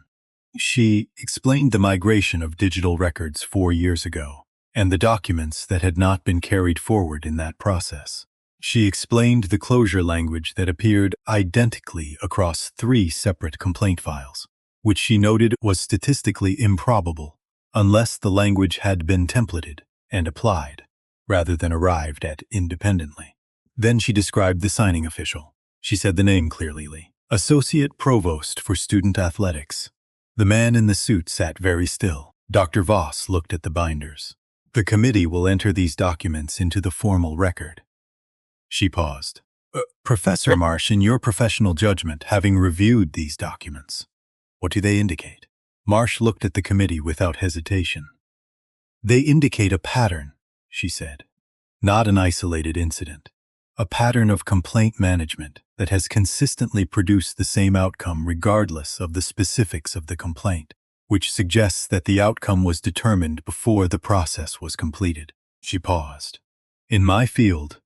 D: She explained the migration of digital records 4 years ago, and the documents that had not been carried forward in that process. She explained the closure language that appeared identically across 3 separate complaint files, which she noted was statistically improbable unless the language had been templated and applied, rather than arrived at independently. Then she described the signing official. She said the name clearly. Associate Provost for Student Athletics. The man in the suit sat very still. Dr. Voss looked at the binders. The committee will enter these documents into the formal record. She paused. Professor Marsh, in your professional judgment, having reviewed these documents, what do they indicate? Marsh looked at the committee without hesitation. They indicate a pattern, she said, not an isolated incident. A pattern of complaint management that has consistently produced the same outcome regardless of the specifics of the complaint, which suggests that the outcome was determined before the process was completed. She paused. In my field,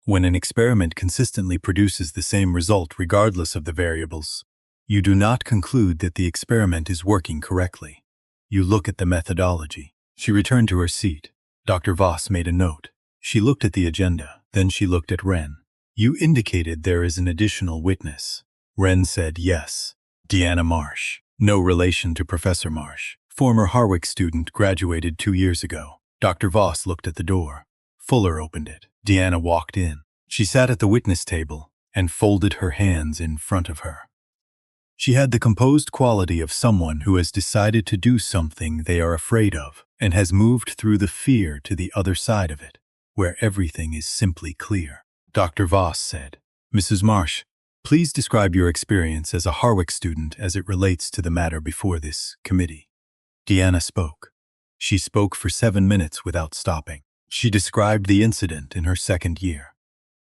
D: when an experiment consistently produces the same result regardless of the variables, you do not conclude that the experiment is working correctly. You look at the methodology. She returned to her seat. Dr. Voss made a note. She looked at the agenda. Then she looked at Wren. You indicated there is an additional witness. Wren said yes. Deanna Marsh. No relation to Professor Marsh. Former Harwick student, graduated 2 years ago. Dr. Voss looked at the door. Fuller opened it. Deanna walked in. She sat at the witness table and folded her hands in front of her. She had the composed quality of someone who has decided to do something they are afraid of and has moved through the fear to the other side of it, where everything is simply clear. Dr. Voss said. Mrs. Marsh, please describe your experience as a Harwick student as it relates to the matter before this committee. Deanna spoke. She spoke for 7 minutes without stopping. She described the incident in her second year.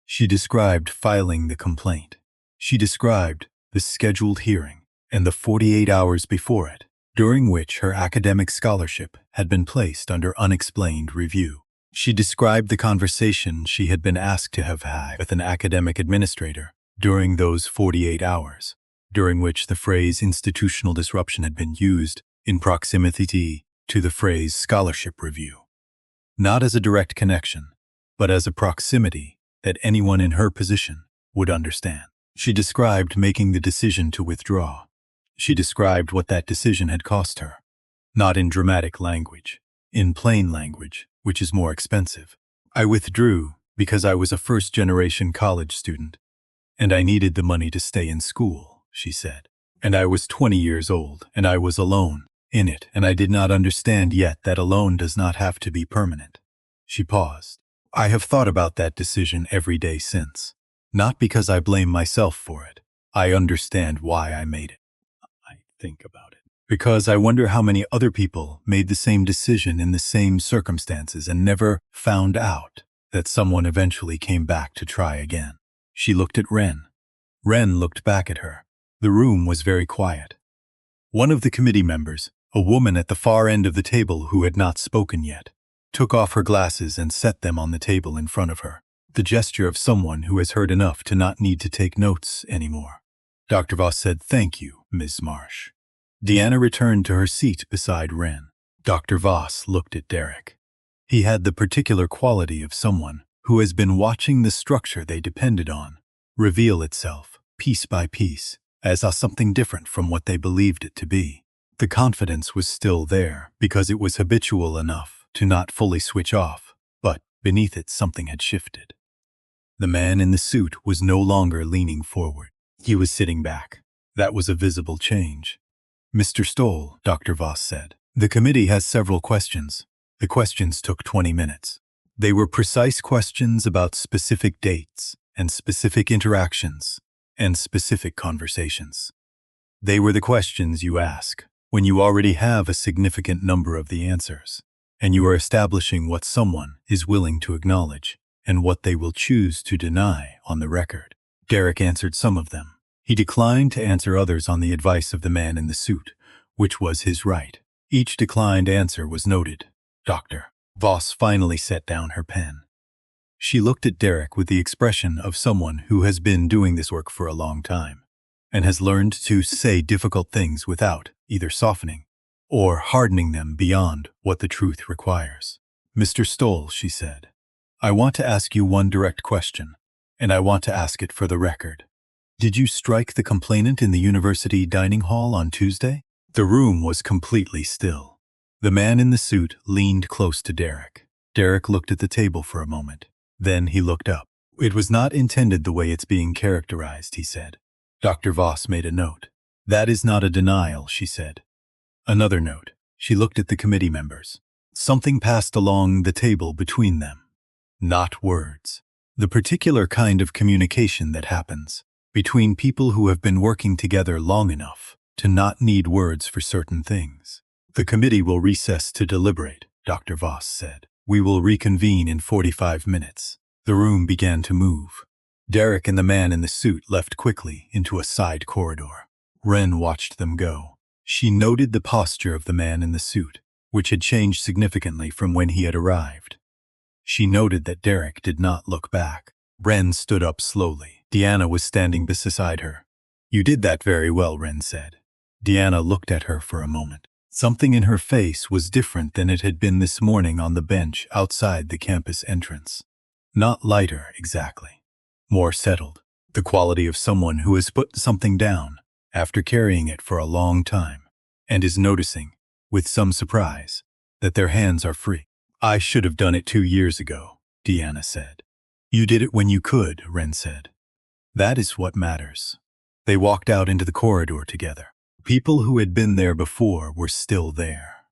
D: She described filing the complaint. She described the scheduled hearing and the 48 hours before it, during which her academic scholarship had been placed under unexplained review. She described the conversation she had been asked to have had with an academic administrator during those 48 hours, during which the phrase institutional disruption had been used in proximity to the phrase scholarship review. Not as a direct connection, but as a proximity that anyone in her position would understand. She described making the decision to withdraw. She described what that decision had cost her, not in dramatic language, in plain language, which is more expensive. I withdrew because I was a first-generation college student, and I needed the money to stay in school, she said. And I was 20 years old, and I was alone in it, and I did not understand yet that alone does not have to be permanent. She paused. I have thought about that decision every day since. Not because I blame myself for it. I understand why I made it. I think about it. Because I wonder how many other people made the same decision in the same circumstances and never found out that someone eventually came back to try again. She looked at Ren. Ren looked back at her. The room was very quiet. One of the committee members, a woman at the far end of the table who had not spoken yet, took off her glasses and set them on the table in front of her, the gesture of someone who has heard enough to not need to take notes anymore. Dr. Voss said, "Thank you, Ms. Marsh." Deanna returned to her seat beside Ren. Dr. Voss looked at Derek. He had the particular quality of someone who has been watching the structure they depended on reveal itself, piece by piece, as something different from what they believed it to be. The confidence was still there because it was habitual enough to not fully switch off, but beneath it something had shifted. The man in the suit was no longer leaning forward. He was sitting back. That was a visible change. Mr. Stoll, Dr. Voss said, the committee has several questions. The questions took 20 minutes. They were precise questions about specific dates and specific interactions and specific conversations. They were the questions you ask when you already have a significant number of the answers, and you are establishing what someone is willing to acknowledge and what they will choose to deny on the record. Derek answered some of them. He declined to answer others on the advice of the man in the suit, which was his right. Each declined answer was noted. Dr. Voss finally set down her pen. She looked at Derek with the expression of someone who has been doing this work for a long time and has learned to say difficult things without either softening or hardening them beyond what the truth requires. Mr. Stoll, she said, I want to ask you one direct question, and I want to ask it for the record. Did you strike the complainant in the university dining hall on Tuesday? The room was completely still. The man in the suit leaned close to Derek. Derek looked at the table for a moment. Then he looked up. It was not intended the way it's being characterized, he said. Dr. Voss made a note. That is not a denial, she said. Another note. She looked at the committee members. Something passed along the table between them. Not words. The particular kind of communication that happens between people who have been working together long enough to not need words for certain things. The committee will recess to deliberate, Dr. Voss said. We will reconvene in 45 minutes. The room began to move. Derek and the man in the suit left quickly into a side corridor. Ren watched them go. She noted the posture of the man in the suit, which had changed significantly from when he had arrived. She noted that Derek did not look back. Ren stood up slowly. Deanna was standing beside her. You did that very well, Ren said. Deanna looked at her for a moment. Something in her face was different than it had been this morning on the bench outside the campus entrance. Not lighter, exactly. More settled. The quality of someone who has put something down after carrying it for a long time and is noticing, with some surprise, that their hands are free. I should have done it 2 years ago, Deanna said. You did it when you could, Ren said. That is what matters. They walked out into the corridor together. People who had been there before were still there.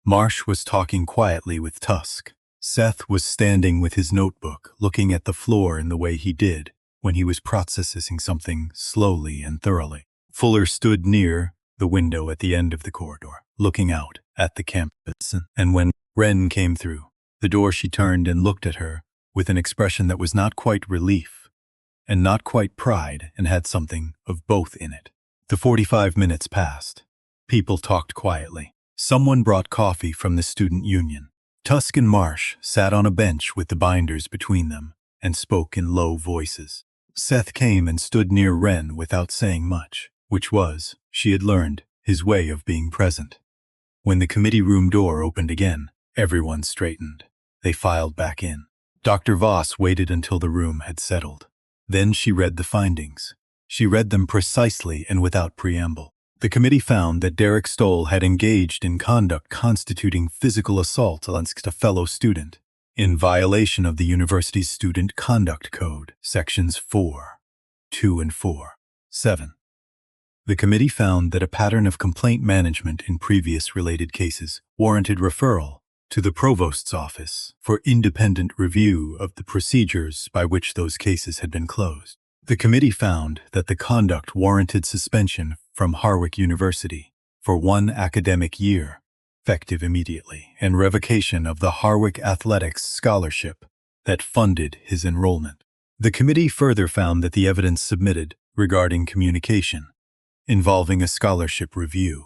D: Marsh was talking quietly with Tusk. Seth was standing with his notebook, looking at the floor in the way he did when he was processing something slowly and thoroughly. Fuller stood near the window at the end of the corridor, looking out at the campus, and when Wren came through the door, she turned and looked at her with an expression that was not quite relief and not quite pride, and had something of both in it. The 45 minutes passed. People talked quietly. Someone brought coffee from the student union. Tusk and Marsh sat on a bench with the binders between them and spoke in low voices. Seth came and stood near Wren without saying much, which was, she had learned, his way of being present. When the committee room door opened again, everyone straightened. They filed back in. Dr. Voss waited until the room had settled. Then she read the findings. She read them precisely and without preamble. The committee found that Derek Stoll had engaged in conduct constituting physical assault against a fellow student, in violation of the university's Student Conduct Code, Sections 4, 2 and 4, 7. The committee found that a pattern of complaint management in previous related cases warranted referral to the provost's office for independent review of the procedures by which those cases had been closed. The committee found that the conduct warranted suspension from Harwick University for 1 academic year, effective immediately, and revocation of the Harwick Athletics scholarship that funded his enrollment. The committee further found that the evidence submitted regarding communication involving a scholarship review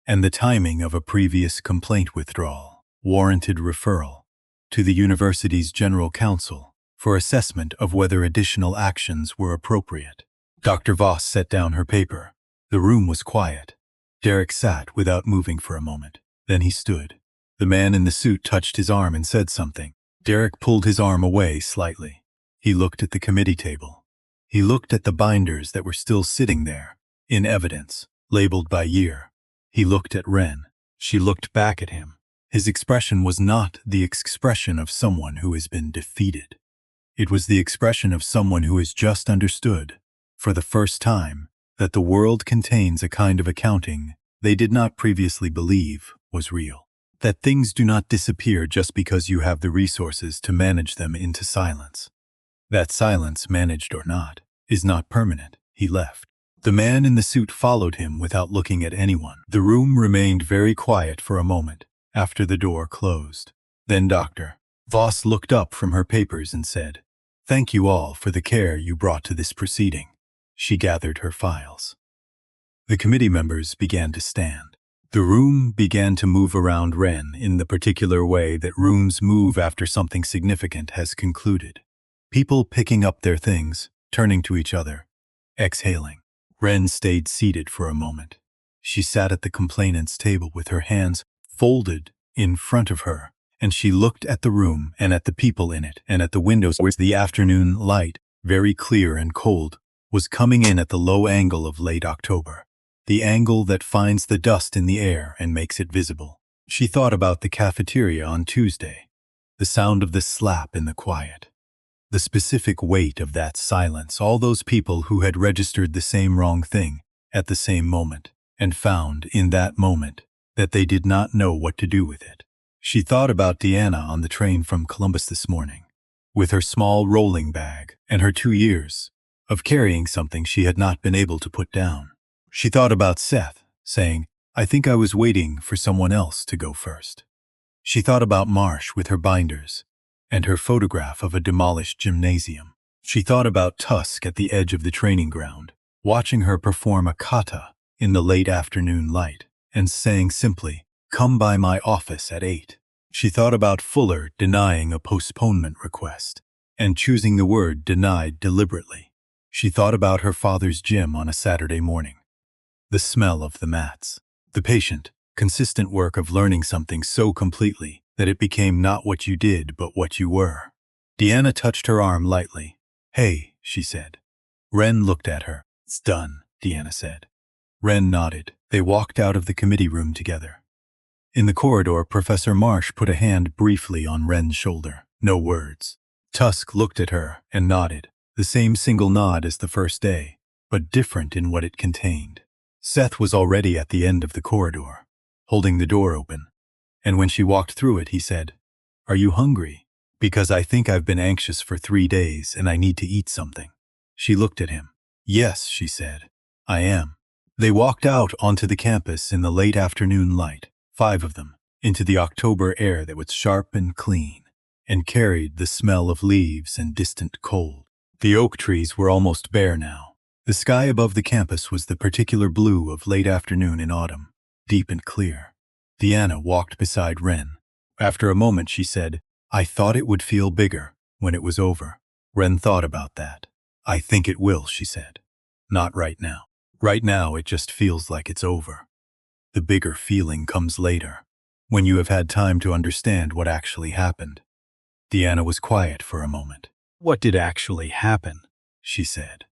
D: and the timing of a previous complaint withdrawal warranted referral to the university's general counsel for assessment of whether additional actions were appropriate. Dr. Voss set down her paper. The room was quiet. Derek sat without moving for a moment. Then he stood. The man in the suit touched his arm and said something. Derek pulled his arm away slightly. He looked at the committee table. He looked at the binders that were still sitting there, in evidence, labeled by year. He looked at Wren. She looked back at him. His expression was not the expression of someone who has been defeated. It was the expression of someone who has just understood, for the first time, that the world contains a kind of accounting they did not previously believe was real. That things do not disappear just because you have the resources to manage them into silence. That silence, managed or not, is not permanent. He left. The man in the suit followed him without looking at anyone. The room remained very quiet for a moment after the door closed. Then Dr. Voss looked up from her papers and said, "Thank you all for the care you brought to this proceeding." She gathered her files. The committee members began to stand. The room began to move around Wren in the particular way that rooms move after something significant has concluded. People picking up their things, turning to each other, exhaling. Wren stayed seated for a moment. She sat at the complainant's table with her hands folded in front of her, and she looked at the room and at the people in it and at the windows where the afternoon light, very clear and cold, was coming in at the low angle of late October, the angle that finds the dust in the air and makes it visible. She thought about the cafeteria on Tuesday, the sound of the slap in the quiet, the specific weight of that silence, all those people who had registered the same wrong thing at the same moment, and found in that moment that they did not know what to do with it. She thought about Deanna on the train from Columbus this morning, with her small rolling bag and her 2 years of carrying something she had not been able to put down. She thought about Seth, saying, "I think I was waiting for someone else to go first." She thought about Marsh with her binders and her photograph of a demolished gymnasium. She thought about Tusk at the edge of the training ground, watching her perform a kata in the late afternoon light, and saying simply, "Come by my office at 8. She thought about Fuller denying a postponement request and choosing the word denied deliberately. She thought about her father's gym on a Saturday morning, the smell of the mats, the patient, consistent work of learning something so completely that it became not what you did but what you were. Deanna touched her arm lightly. "Hey," she said. Wren looked at her. "It's done," Deanna said. Wren nodded. They walked out of the committee room together. In the corridor, Professor Marsh put a hand briefly on Wren's shoulder. No words. Tusk looked at her and nodded, the same single nod as the first day, but different in what it contained. Seth was already at the end of the corridor, holding the door open, and when she walked through it, he said, "Are you hungry? Because I think I've been anxious for 3 days and I need to eat something." She looked at him. "Yes," she said, "I am." They walked out onto the campus in the late afternoon light, 5 of them, into the October air that was sharp and clean, and carried the smell of leaves and distant cold. The oak trees were almost bare now. The sky above the campus was the particular blue of late afternoon in autumn, deep and clear. Deanna walked beside Wren. After a moment she said, "I thought it would feel bigger when it was over." Wren thought about that. "I think it will," she said. "Not right now. Right now it just feels like it's over. The bigger feeling comes later, when you have had time to understand what actually happened." Deanna was quiet for a moment. "What did actually happen?" she said.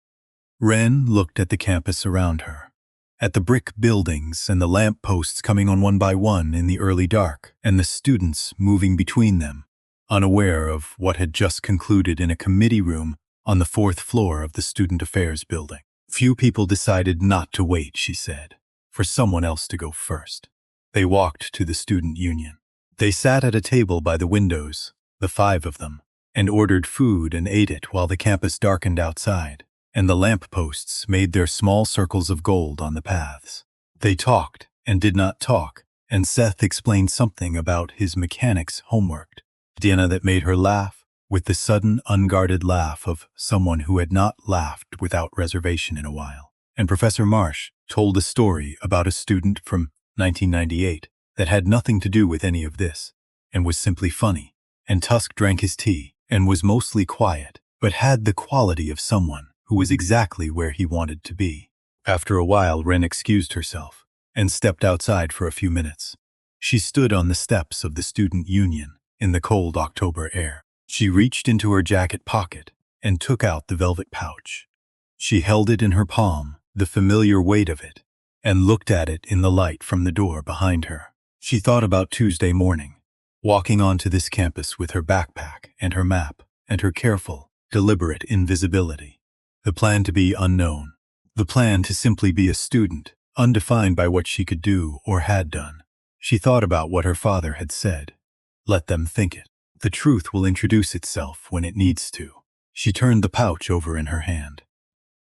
D: Wren looked at the campus around her, at the brick buildings and the lamp posts coming on one by one in the early dark, and the students moving between them, unaware of what had just concluded in a committee room on the 4th floor of the Student Affairs building. "Few people decided not to wait," she said, "for someone else to go first." They walked to the student union. They sat at a table by the windows, the 5 of them, and ordered food and ate it while the campus darkened outside, and the lamp posts made their small circles of gold on the paths. They talked and did not talk, and Seth explained something about his mechanics' homework. Deanna that made her laugh, with the sudden, unguarded laugh of someone who had not laughed without reservation in a while. And Professor Marsh told a story about a student from 1998 that had nothing to do with any of this, and was simply funny. And Tusk drank his tea, and was mostly quiet, but had the quality of someone who was exactly where he wanted to be. After a while, Wren excused herself, and stepped outside for a few minutes. She stood on the steps of the student union in the cold October air. She reached into her jacket pocket and took out the velvet pouch. She held it in her palm, the familiar weight of it, and looked at it in the light from the door behind her. She thought about Tuesday morning, walking onto this campus with her backpack and her map and her careful, deliberate invisibility. The plan to be unknown. The plan to simply be a student, undefined by what she could do or had done. She thought about what her father had said. Let them think it. The truth will introduce itself when it needs to. She turned the pouch over in her hand.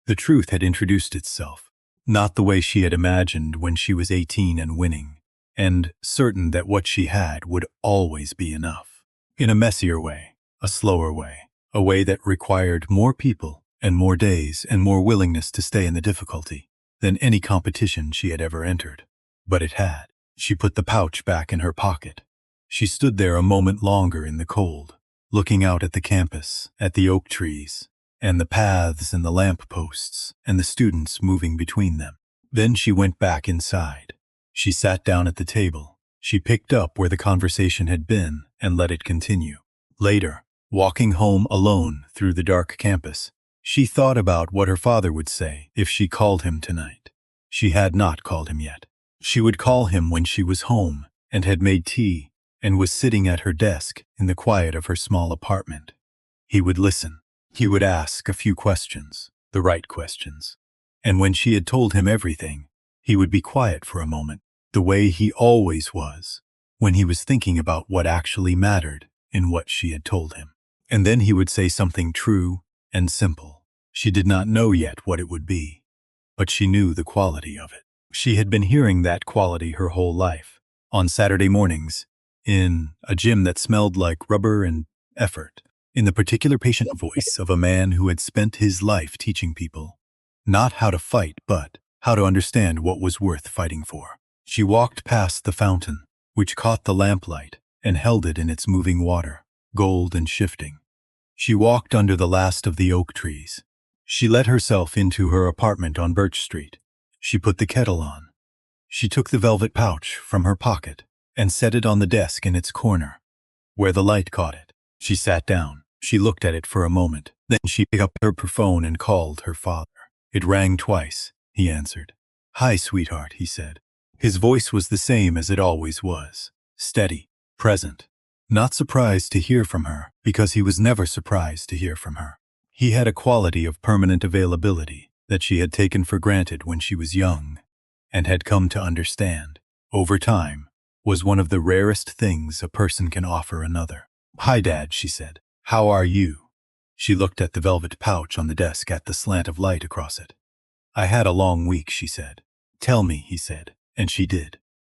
D: The truth had introduced itself, not the way she had imagined when she was 18 and winning, and certain that what she had would always be enough. In a messier way, a slower way, a way that required more people and more days and more willingness to stay in the difficulty than any competition she had ever entered. But it had. She put the pouch back in her pocket. She stood there a moment longer in the cold, looking out at the campus, at the oak trees, and the paths and the lamp posts, and the students moving between them. Then she went back inside. She sat down at the table. She picked up where the conversation had been and let it continue. Later, walking home alone through the dark campus, she thought about what her father would say if she called him tonight. She had not called him yet. She would call him when she was home and had made tea and was sitting at her desk in the quiet of her small apartment. He would listen. He would ask a few questions, the right questions. And when she had told him everything, he would be quiet for a moment, the way he always was, when he was thinking about what actually mattered in what she had told him. And then he would say something true and simple. She did not know yet what it would be, but she knew the quality of it. She had been hearing that quality her whole life, on Saturday mornings, in a gym that smelled like rubber and effort, in the particular patient voice of a man who had spent his life teaching people, not how to fight, but how to understand what was worth fighting for. She walked past the fountain, which caught the lamplight and held it in its moving water, gold and shifting. She walked under the last of the oak trees. She let herself into her apartment on Birch Street. She put the kettle on. She took the velvet pouch from her pocket and set it on the desk in its corner, where the light caught it. She sat down. She looked at it for a moment. Then she picked up her phone and called her father. It rang twice. He answered. "Hi, sweetheart," he said. His voice was the same as it always was, steady, present. Not surprised to hear from her, because he was never surprised to hear from her. He had a quality of permanent availability that she had taken for granted when she was young, and had come to understand, over time, was one of the rarest things a person can offer another. Hi, Dad, she said. How are you? She looked at the velvet pouch on the desk at the slant of light across it. I had a long week, she said. Tell me, he said, and she did.